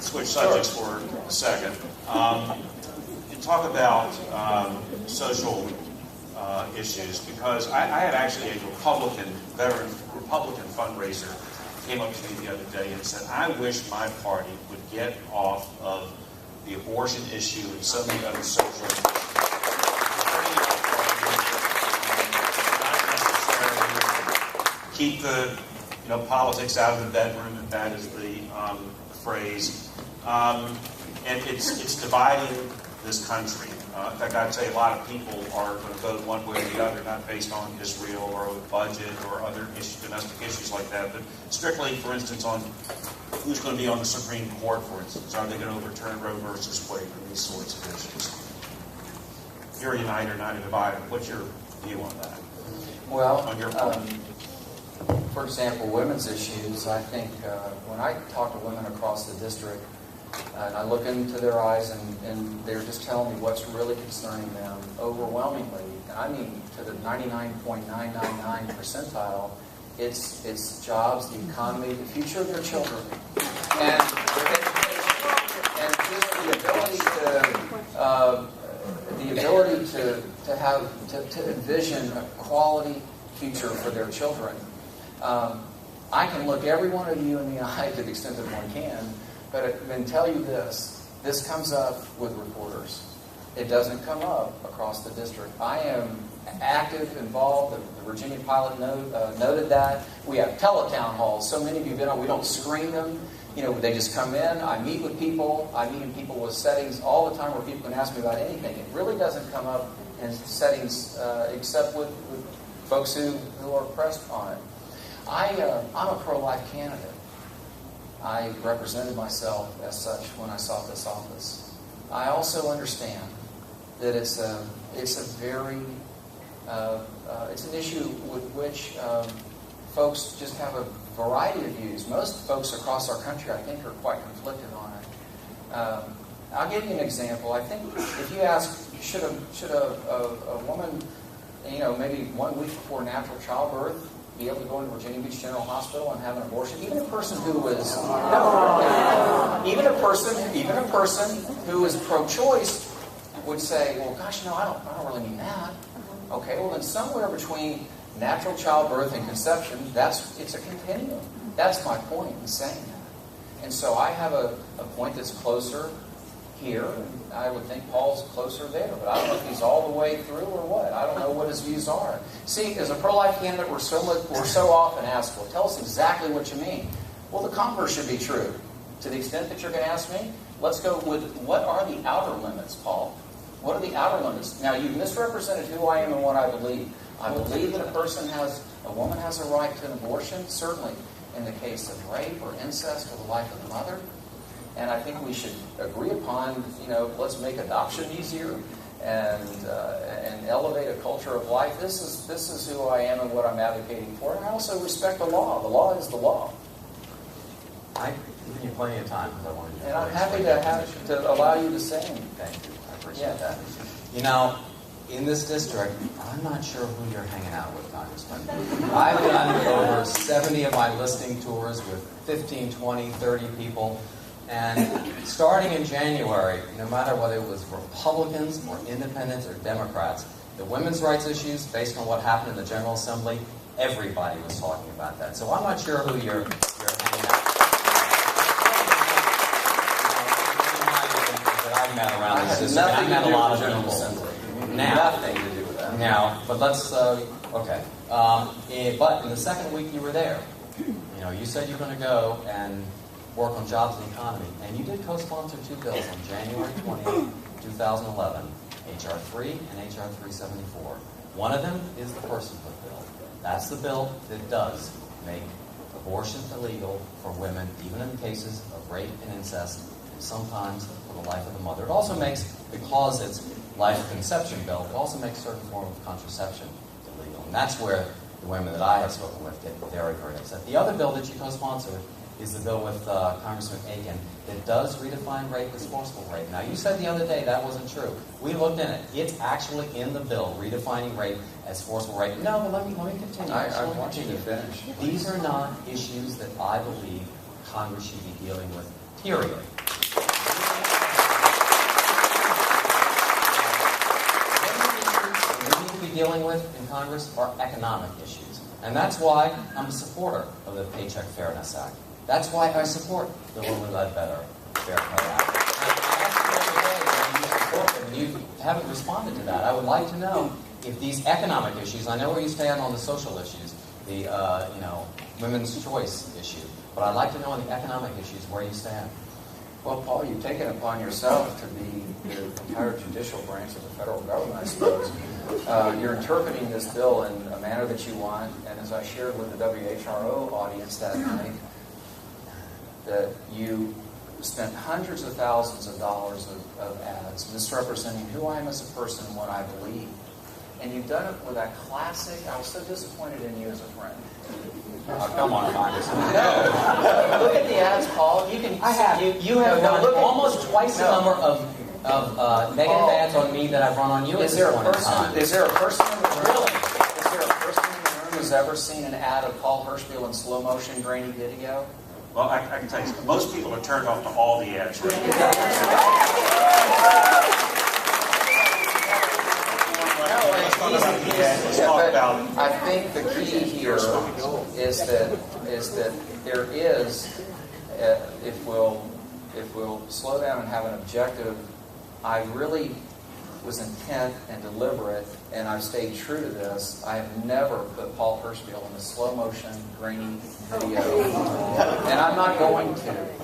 Switch subjects for a second. You talk about social issues, because I had actually a veteran Republican fundraiser came up to me the other day and said, I wish my party would get off of the abortion issue and so many other social issues. Keep the politics out of the bedroom, if that is the phrase. And it's dividing this country. In fact, I'd say a lot of people are going to vote one way or the other, not based on Israel or budget or other issues, domestic issues like that, but strictly, for instance, on who's going to be on the Supreme Court, for instance. Are they going to overturn Roe versus Wade and these sorts of issues? You're a uniter, not a divider. What's your view on that? Well, On your part? for example, women's issues, I think when I talk to women across the district, and I look into their eyes and they're just telling me what's really concerning them overwhelmingly, and I mean to the 99.999 percentile, it's jobs, the economy, the future of their children. And just the ability to envision a quality future for their children. I can look every one of you in the eye to the extent that one can, but I can tell you this comes up with reporters. It doesn't come up across the district. I am active, involved. The Virginia pilot noted that. We have teletown halls. So many of you have been on. We don't screen them. They just come in. I meet with people. I meet in people with settings all the time where people can ask me about anything. It really doesn't come up in settings except with folks who are pressed on it. I'm a pro-life candidate. I represented myself as such when I sought this office. I also understand that it's an issue with which folks just have a variety of views. Most folks across our country, I think, are quite conflicted on it. I'll give you an example. I think if you ask, should a woman, maybe 1 week before natural childbirth, be able to go into Virginia Beach General Hospital and have an abortion? Even a person who is pro-choice would say, well, gosh, I don't really mean that. Okay, well then somewhere between natural childbirth and conception, it's a continuum. That's my point in saying that. And so I have a point that's closer here, and I would think Paul's closer there, but I don't know if he's all the way through or what. I don't know what his views are. See, as a pro-life candidate, we're so often asked, well, tell us exactly what you mean. Well, the converse should be true. To the extent that you're going to ask me, let's go with what are the outer limits, Paul? What are the outer limits? Now, you've misrepresented who I am and what I believe. I believe that a woman has a right to an abortion, certainly in the case of rape or incest or the life of the mother. And I think we should agree upon, let's make adoption easier and elevate a culture of life. This is who I am and what I'm advocating for. And I also respect the law. The law is the law. I've given you plenty of time because I wanted you and I'm happy to allow you to say anything. Thank you. I appreciate that. In this district, I'm not sure who you're hanging out with, Congressman. I've done over 70 of my listening tours with 15, 20, 30 people. And starting in January, no matter whether it was Republicans or independents or Democrats, the women's rights issues, based on what happened in the General Assembly, everybody was talking about that. So I'm not sure who you're hanging out with. That I've met around this district. I've met a lot of people. Nothing to do with that. Now, but let's, okay. But in the second week you were there, you said you were going to go and work on jobs and the economy. And you did co-sponsor 2 bills on January 20th, 2011, H.R. 3 and H.R. 374. One of them is the personhood bill. That's the bill that does make abortion illegal for women, even in cases of rape and incest, and sometimes for the life of the mother. It also makes, because it's life conception bill, it also makes certain form of contraception illegal. And that's where the women that I have spoken with get very, very upset. The other bill that you co-sponsored is the bill with Congressman Aiken that does redefine rape as forcible rape. Now, you said the other day that wasn't true. We looked in it. It's actually in the bill, redefining rape as forcible rape. No, but let me continue. I want you to finish. These are not issues that I believe Congress should be dealing with, period. What we need to be dealing with in Congress are economic issues. And that's why I'm a supporter of the Paycheck Fairness Act. That's why I support the Lilly Ledbetter Fair Pay Act. And you haven't responded to that. I would like to know if these economic issues, I know where you stand on the social issues, the women's choice issue, but I'd like to know on the economic issues where you stand. Well, Paul, you've taken it upon yourself to be the entire judicial branch of the federal government, I suppose. You're interpreting this bill in a manner that you want, and as I shared with the WHRO audience that night, that you spent hundreds of thousands of dollars of ads misrepresenting who I am as a person and what I believe. And you've done it with that classic, I was so disappointed in you as a friend. Oh, come on, Congressman. No, look at the ads, Paul. You can. I have. You have run almost twice the number of negative ads on me that I've run on you. Is there a person? Is there a person in the room? Really? Is there a person in the room who's ever seen an ad of Paul Hirschbiel in slow motion grainy video? Well, I can tell you, most people are turned off to all the ads. I think the key here is that there is, if we'll slow down and have an objective, I really was intent and deliberate, and I've stayed true to this. I have never put Paul Hirschbiel in a slow motion, grainy video, and I'm not going to.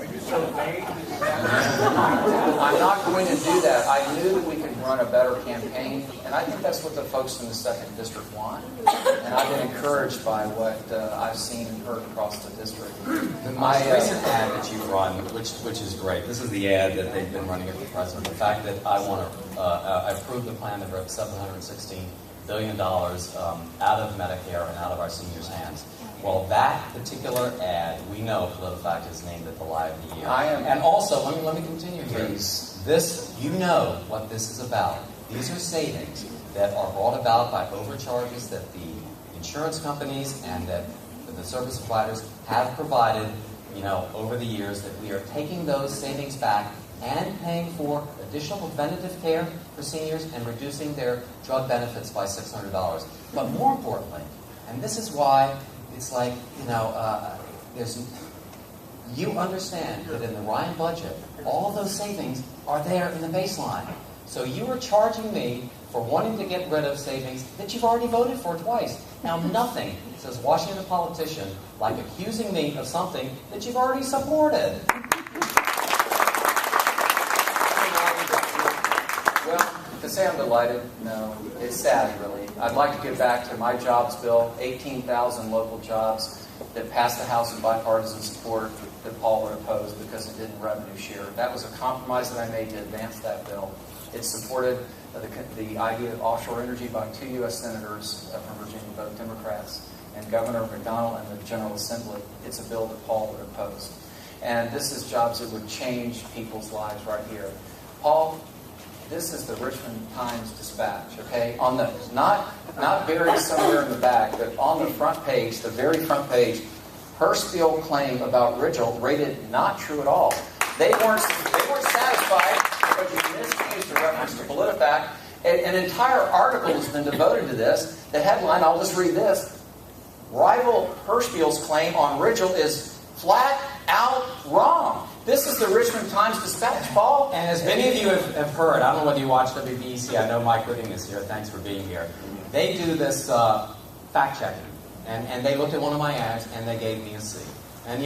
I'm not going to do that. I knew that we could run a better campaign, and I think that's what the folks in the 2nd District want. And I've been encouraged by what I've seen and heard across the district. The most recent ad that you've run, which is great. This is the ad that they've been running at the president. The fact that I approved the plan that wrote $716 billion out of Medicare and out of our seniors' hands. Well, that particular ad, we know PolitiFact has named it the lie of the year. And also, let me continue here. This, you know what this is about. These are savings that are brought about by overcharges that the insurance companies and that the service providers have provided, over the years, that we are taking those savings back and paying for additional preventative care for seniors and reducing their drug benefits by $600. But more importantly, and this is why it's like, you understand that in the Ryan budget, all of those savings are there in the baseline. So you are charging me for wanting to get rid of savings that you've already voted for twice. Now, nothing says Washington politician like accusing me of something that you've already supported. Well, to say I'm delighted, no. It's sad, really. I'd like to get back to my jobs bill, 18,000 local jobs that passed the House in bipartisan support that Paul would oppose because it didn't revenue share. That was a compromise that I made to advance that bill. It supported the idea of offshore energy by 2 U.S. senators from Virginia, both Democrats, and Governor McDonnell and the General Assembly. It's a bill that Paul would oppose. And this is jobs that would change people's lives right here. Paul, this is the Richmond Times-Dispatch, okay? On the not buried somewhere in the back, but on the front page, the very front page, Hirschbiel claim about Rigell rated not true at all. They weren't satisfied because you misused a reference to PolitiFact. An entire article has been devoted to this. The headline, I'll just read this. Rival Hirschbiel's claim on Rigell is flat out wrong. This is the Richmond Times-Dispatch, Paul. And as many of you have heard, I don't know whether you watch WBEC, I know Mike Gooding is here, thanks for being here. They do this fact-checking, and they looked at one of my ads, and they gave me a C. And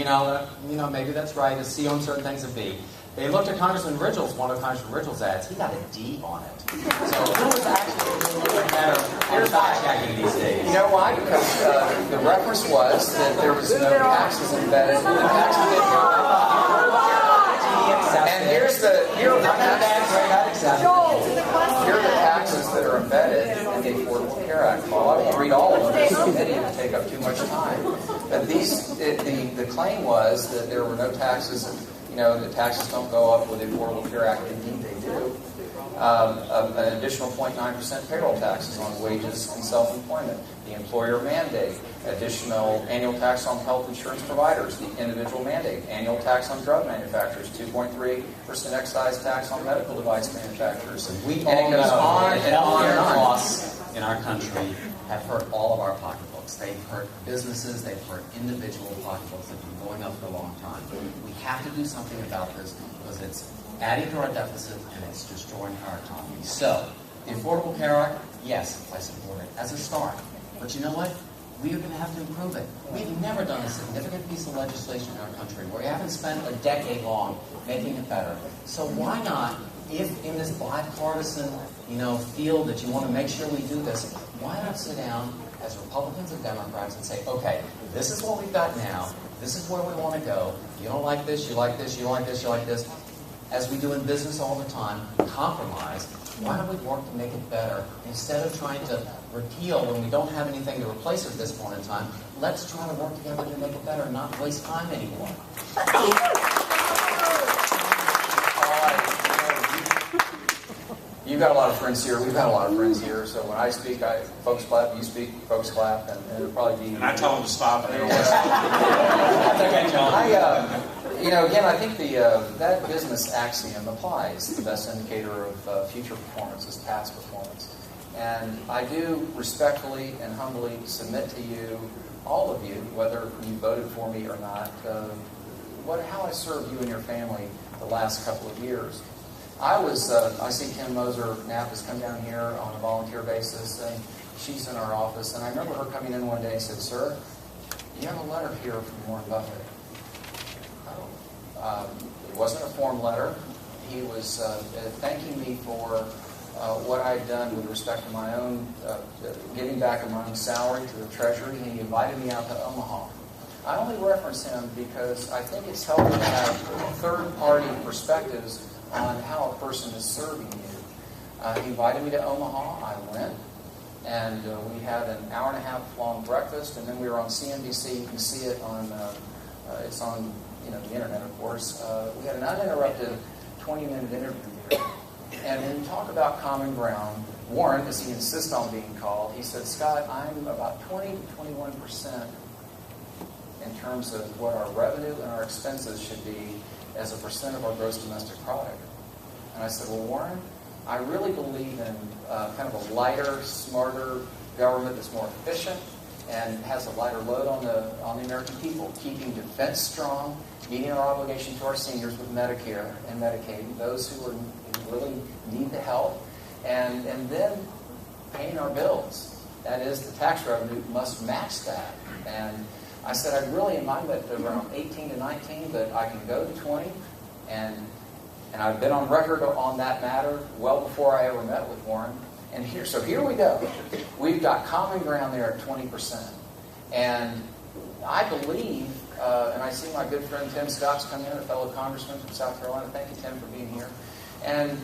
maybe that's right, a C on certain things, a B. They looked at Congressman Rigell's, one of Congressman Rigell's ads, he got a D on it. So who was actually a little bit better at fact-checking these days? You know why? Because the reference was that there was no taxes embedded. The taxes didn't go up. And here are the taxes that are embedded in the Affordable Care Act. Well, I won't read all of them. There's so many to take up too much time. But the claim was that there were no taxes. The taxes don't go up with the Affordable Care Act. Indeed, they do. An additional 0.9% payroll taxes on wages and self-employment, the employer mandate, additional annual tax on health insurance providers, the individual mandate, annual tax on drug manufacturers, 2.3% excise tax on medical device manufacturers. And we all know that healthcare costs in our country have hurt all of our pocketbooks. They've hurt businesses, they've hurt individual pocketbooks that have been going up for a long time. We have to do something about this because it's adding to our deficit and it's destroying our economy. So, the Affordable Care Act, yes, I support it as a start. But you know what? we are going to have to improve it. We've never done a significant piece of legislation in our country where we haven't spent a decade long making it better. So why not, if in this bipartisan, field that you want to make sure we do this, why not sit down as Republicans and Democrats and say, okay, this is what we've got now. This is where we want to go. You don't like this, you like this, you like this, you like this. As we do in business all the time, compromise. Why don't we work to make it better? Instead of trying to repeal when we don't have anything to replace it at this point in time, let's try to work together to make it better and not waste time anymore. You've got a lot of friends here. We've got a lot of friends here. So when I speak, folks clap. You speak, folks clap, and it'll probably be. And I tell them to stop. And Again, I think that business axiom applies. The best indicator of future performance is past performance. And I do respectfully and humbly submit to you, all of you, whether you voted for me or not, how I served you and your family the last couple of years. I see Kim Moser-Knapp has come down here on a volunteer basis, and she's in our office. And I remember her coming in one day and said, "Sir, you have a letter here from Warren Buffett." It wasn't a form letter. He was thanking me for what I had done with respect to my own giving back of my own salary to the Treasury, and he invited me out to Omaha. I only reference him because I think it's helpful to have third-party perspectives on how a person is serving you. He invited me to Omaha. I went, and we had an hour-and-a-half long breakfast, and then we were on CNBC. You can see it on it's on the internet, of course. We had an uninterrupted 20-minute interview here. And when we talk about common ground, Warren, as he insists on being called, he said, "Scott, I'm about 20 to 21% in terms of what our revenue and our expenses should be as a percent of our gross domestic product." And I said, "Well, Warren, I really believe in kind of a lighter, smarter government that's more efficient and has a lighter load on the American people, keeping defense strong, meeting our obligation to our seniors with Medicare and Medicaid, those who really need the help, and then paying our bills. That is, the tax revenue must match that." And I said, I really, in my mind, around 18 to 19, but I can go to 20, and I've been on record on that matter well before I ever met with Warren. And here we go. We've got common ground there at 20%. And I believe, and I see my good friend Tim Scott's come in, a fellow congressman from South Carolina. Thank you, Tim, for being here. And,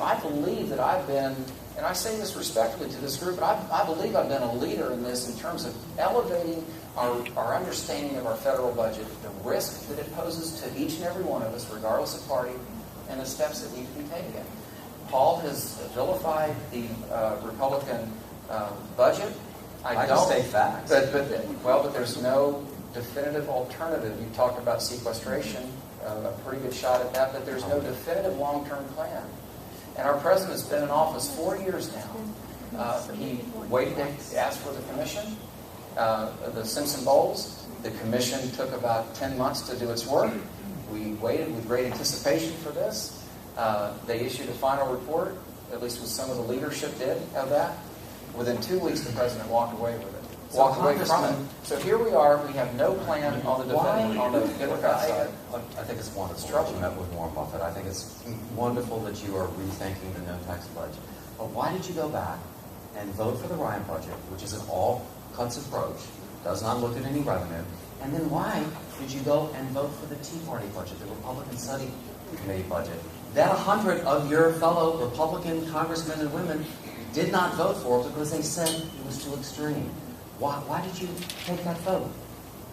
I believe that I've been, and I say this respectfully to this group, but I believe I've been a leader in this in terms of elevating our understanding of our federal budget, the risk that it poses to each and every one of us, regardless of party, and the steps that need to be taken. Paul has vilified the Republican budget. I just state facts. But there's no definitive alternative. You talked about sequestration, a pretty good shot at that, but there's no definitive long-term plan. And our president's been in office 4 years now. He waited to ask for the commission, the Simpson Bowles. The commission took about 10 months to do its work. We waited with great anticipation for this. They issued a final report, at least with some of the leadership did of that. Within 2 weeks, the president walked away with it. Walked away from it. So here we are. We have no plan on the Democrat side. I think it's wonderful that you met with Warren Buffett. I think it's wonderful that you are rethinking the no-tax budget. But why did you go back and vote for the Ryan budget, which is an all-cuts approach, does not look at any revenue? And then why did you go and vote for the Tea Party budget, the Republican Study Committee budget, that 100 of your fellow Republican congressmen and women did not vote for because they said it was too extreme? Why did you take that vote?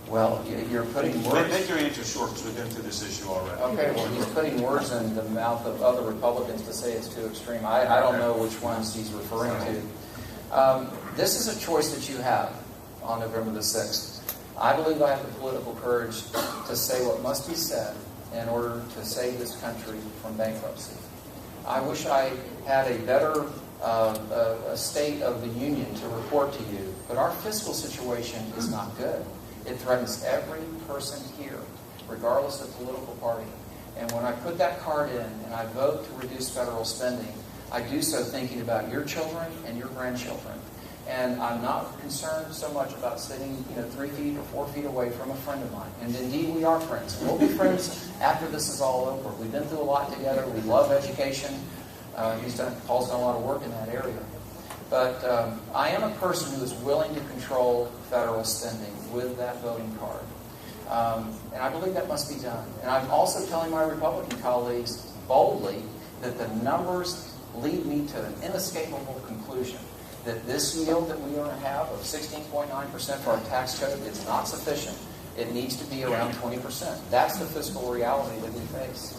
Well, you're putting words... Make your answer short because we've been through this issue already. Okay, well, he's putting words in the mouth of other Republicans to say it's too extreme. I don't know which ones he's referring to. This is a choice that you have on November the 6th. I believe I have the political courage to say what must be said in order to save this country from bankruptcy. I wish I had a better a state of the union to report to you, but our fiscal situation is not good. It threatens every person here, regardless of political party. And when I put that card in and I vote to reduce federal spending, I do so thinking about your children and your grandchildren. And I'm not concerned so much about sitting 3 feet or 4 feet away from a friend of mine. And indeed, we are friends. We'll be friends after this is all over. We've been through a lot together. We love education. Paul's done a lot of work in that area. But I am a person who is willing to control federal spending with that voting card. And I believe that must be done. And I'm also telling my Republican colleagues boldly that the numbers lead me to an inescapable conclusion that this yield that we are going to have of 16.9% for our tax code is not sufficient. It needs to be around 20%. That's the fiscal reality that we face.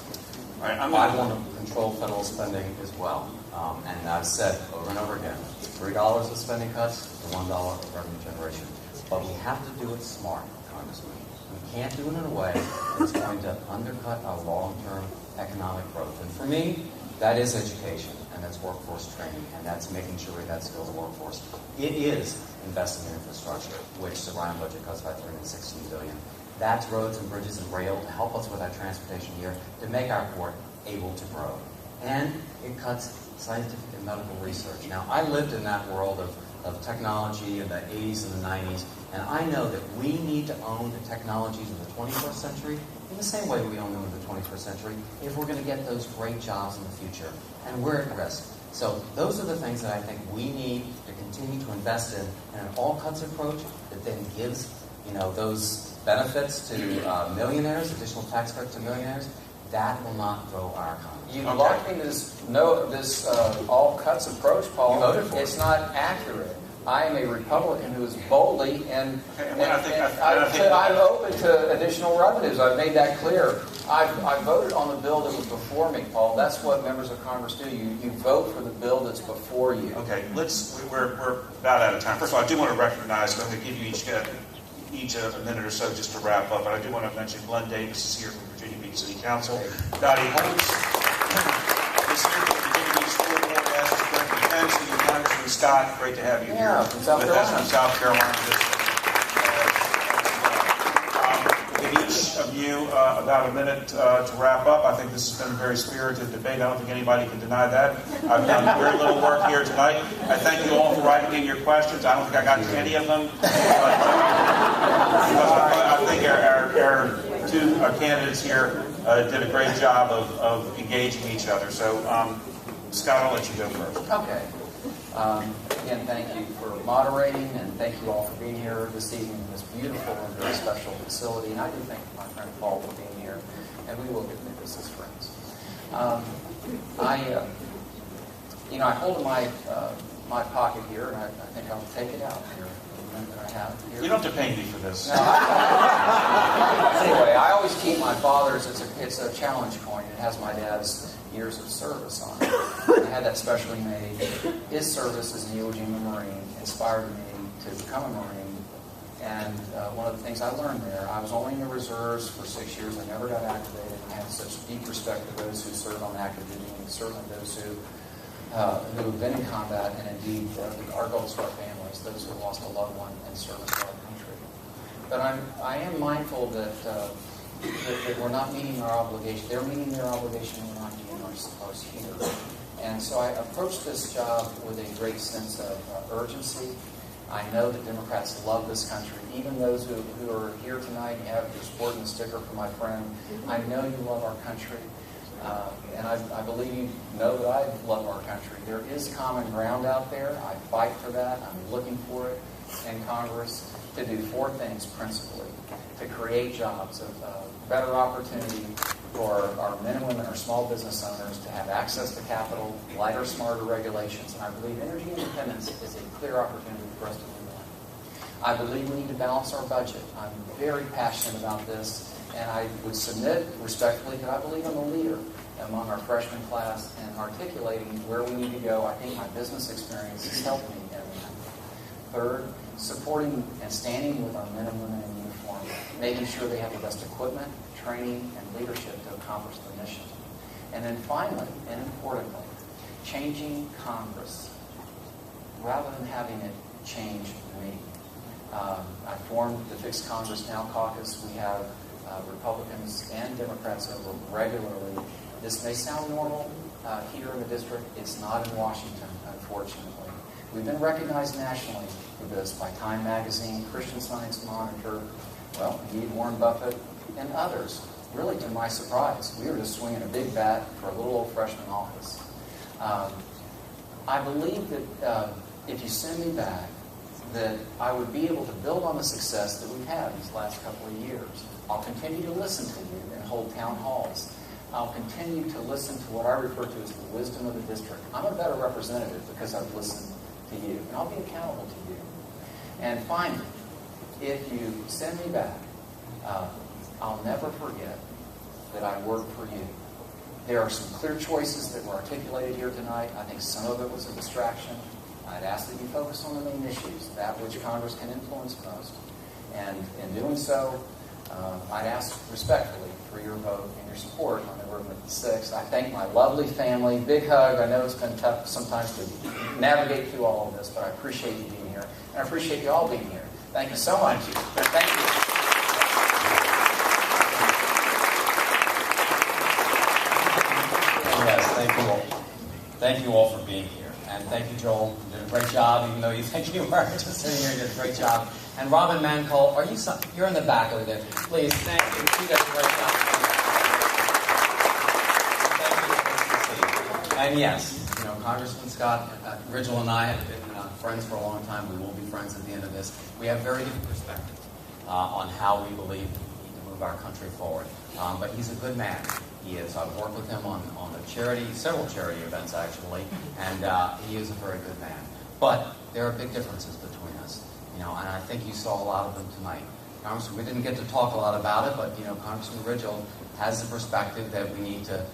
All right, I want to control federal spending as well. And I've said over and over again, $3 of spending cuts to $1 of revenue generation. But we have to do it smart, Congressman. We can't do it in a way that's going to undercut our long-term economic growth. And for me, that is education, and that's workforce training, and that's making sure we have that skilled workforce. It is investing in infrastructure, which the Ryan budget cuts by $316 billion. That's roads and bridges and rail to help us with our transportation here, to make our port able to grow. And it cuts scientific and medical research. Now, I lived in that world of technology in the 80s and the 90s, and I know that we need to own the technologies of the 21st century in the same way we own them in the 21st century if we're going to get those great jobs in the future. And we're at risk. So those are the things that I think we need to continue to invest in an all-cuts approach that then gives those benefits to millionaires, additional tax credits to millionaires. That will not grow our economy. You like me this all-cuts approach, Paul. You voted for it. It's not accurate. I am a Republican who is boldly and I'm open to additional revenues. I've made that clear. I voted on the bill that was before me, Paul. That's what members of Congress do. You vote for the bill that's before you. Okay, we're about out of time. First of all, I do want to recognize, I'm going to give you each a minute or so just to wrap up, but I do want to mention Glenn Davis is here from Virginia Beach City Council. Dottie Holtz is here from Virginia Beach School Board as Director of Defense. And Congressman Scott, great to have you here from South with Carolina. us from South Carolina. Give each of you about a minute to wrap up. I think this has been a very spirited debate. I don't think anybody can deny that. I've done very little work here tonight. I thank you all for writing in your questions. I don't think I got to any of them. But, I think our two candidates here did a great job of engaging each other. So, Scott, I'll let you go first. Okay. Again, thank you for moderating, and thank you all for being here this evening in this beautiful and very special facility. And I do thank my friend Paul for being here, and we will get this as friends. I hold in my pocket here, and I think I'll take it out here. That I have here. You don't have to pay me for this. No, anyway, I always keep my father's. It's a challenge coin. It has my dad's years of service on it. I had that specially made. His service as an Iwo Jima Marine inspired me to become a Marine. And one of the things I learned there, I was only in the reserves for 6 years. I never got activated. I have such deep respect for those who serve on active duty, and certainly those who have been in combat, and indeed our goals for our families, those who have lost a loved one in service to our country. But I am mindful that we're not meeting our obligation. They're meeting their obligation, and we're not meeting ours here. And so I approached this job with a great sense of urgency. I know that Democrats love this country. Even those who are here tonight and have your sporting sticker for my friend, I know you love our country. And I believe you know that I love our country. There is common ground out there. I fight for that. I'm looking for it in Congress to do 4 things principally. To create jobs, of better opportunity for our men and women, our small business owners, to have access to capital, lighter, smarter regulations. And I believe energy independence is a clear opportunity for us to do that. I believe we need to balance our budget. I'm very passionate about this. And I would submit respectfully that I believe I'm a leader among our freshman class in articulating where we need to go. I think my business experience has helped me in that. Third, supporting and standing with our men and women in uniform, making sure they have the best equipment, training, and leadership to accomplish the mission. And then finally, and importantly, changing Congress rather than having it change me. I formed the Fixed Congress Now caucus. We have Republicans and Democrats over regularly. This may sound normal here in the district. It's not in Washington, unfortunately. We've been recognized nationally for this by Time Magazine, Christian Science Monitor, well, indeed Warren Buffett, and others. Really, to my surprise, we were just swinging a big bat for a little old freshman office. I believe that if you send me back, that I would be able to build on the success that we've had these last couple of years. I'll continue to listen to you and hold town halls. I'll continue to listen to what I refer to as the wisdom of the district. I'm a better representative because I've listened to you, and I'll be accountable to you. And finally, if you send me back, I'll never forget that I work for you. There are some clear choices that were articulated here tonight. I think some of it was a distraction. I'd ask that you focus on the main issues, that which Congress can influence most. And in doing so, I'd ask respectfully for your vote and your support on November 6th. I thank my lovely family. Big hug. I know it's been tough sometimes to navigate through all of this, but I appreciate you being here. And I appreciate you all being here. Thank you so much. Thank you. Yes, thank you all. Thank you all for being here. And thank you, Joel. You did a great job, even though you think you were just sitting here. You did a great job. And Robin Mancol, you're in the back over there. Please, thank you. You did a great job. Thank you. And yes, Congressman Scott, Rigell and I have been friends for a long time. We will be friends at the end of this. We have very different perspectives on how we believe we need to move our country forward. But he's a good man. He is. I've worked with him on several charity events actually, and he is a very good man. But there are big differences between us, and I think you saw a lot of them tonight. Congressman, we didn't get to talk a lot about it, but Congressman Rigell has the perspective that we need to,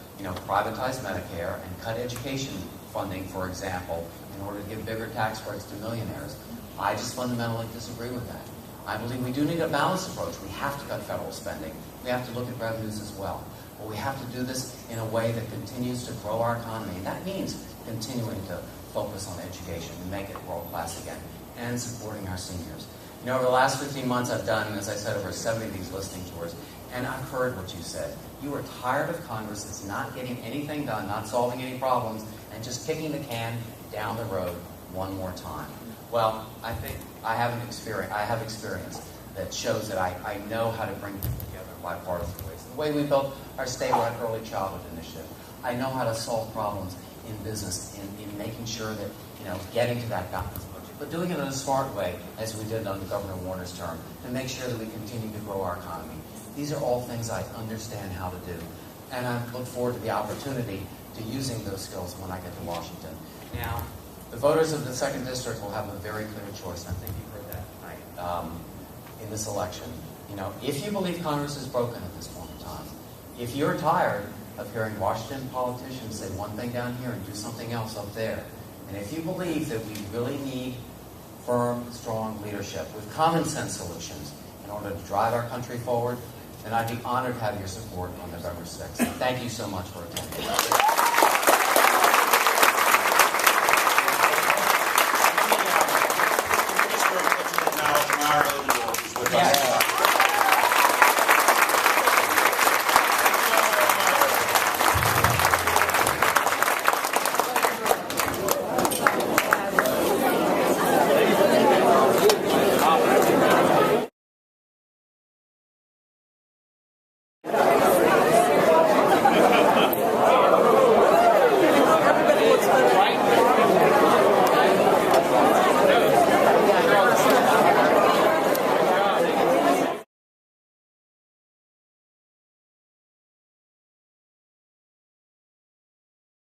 privatize Medicare and cut education funding, for example, in order to give bigger tax breaks to millionaires. I just fundamentally disagree with that. I believe we do need a balanced approach. We have to cut federal spending. We have to look at revenues as well. But we have to do this in a way that continues to grow our economy. And that means continuing to focus on education and make it world-class again, and supporting our seniors. Over the last 15 months, I've done, as I said, over 70 of these listening tours, and I've heard what you said. You are tired of Congress that's not getting anything done, not solving any problems, and just kicking the can down the road one more time. Well, I think I have experience that shows that I know how to bring people together in bipartisan ways. The way we built our statewide early childhood initiative. I know how to solve problems in business, in making sure that, getting to that balanced budget, but doing it in a smart way, as we did under Governor Warner's term, to make sure that we continue to grow our economy. These are all things I understand how to do, and I look forward to the opportunity to using those skills when I get to Washington. Now, the voters of the 2nd District will have a very clear choice, and I think you've heard that tonight, in this election. If you believe Congress is broken at this point in time, if you're tired of hearing Washington politicians say one thing down here and do something else up there, and if you believe that we really need firm, strong leadership with common sense solutions in order to drive our country forward, then I'd be honored to have your support on November 6th. Thank you so much for attending.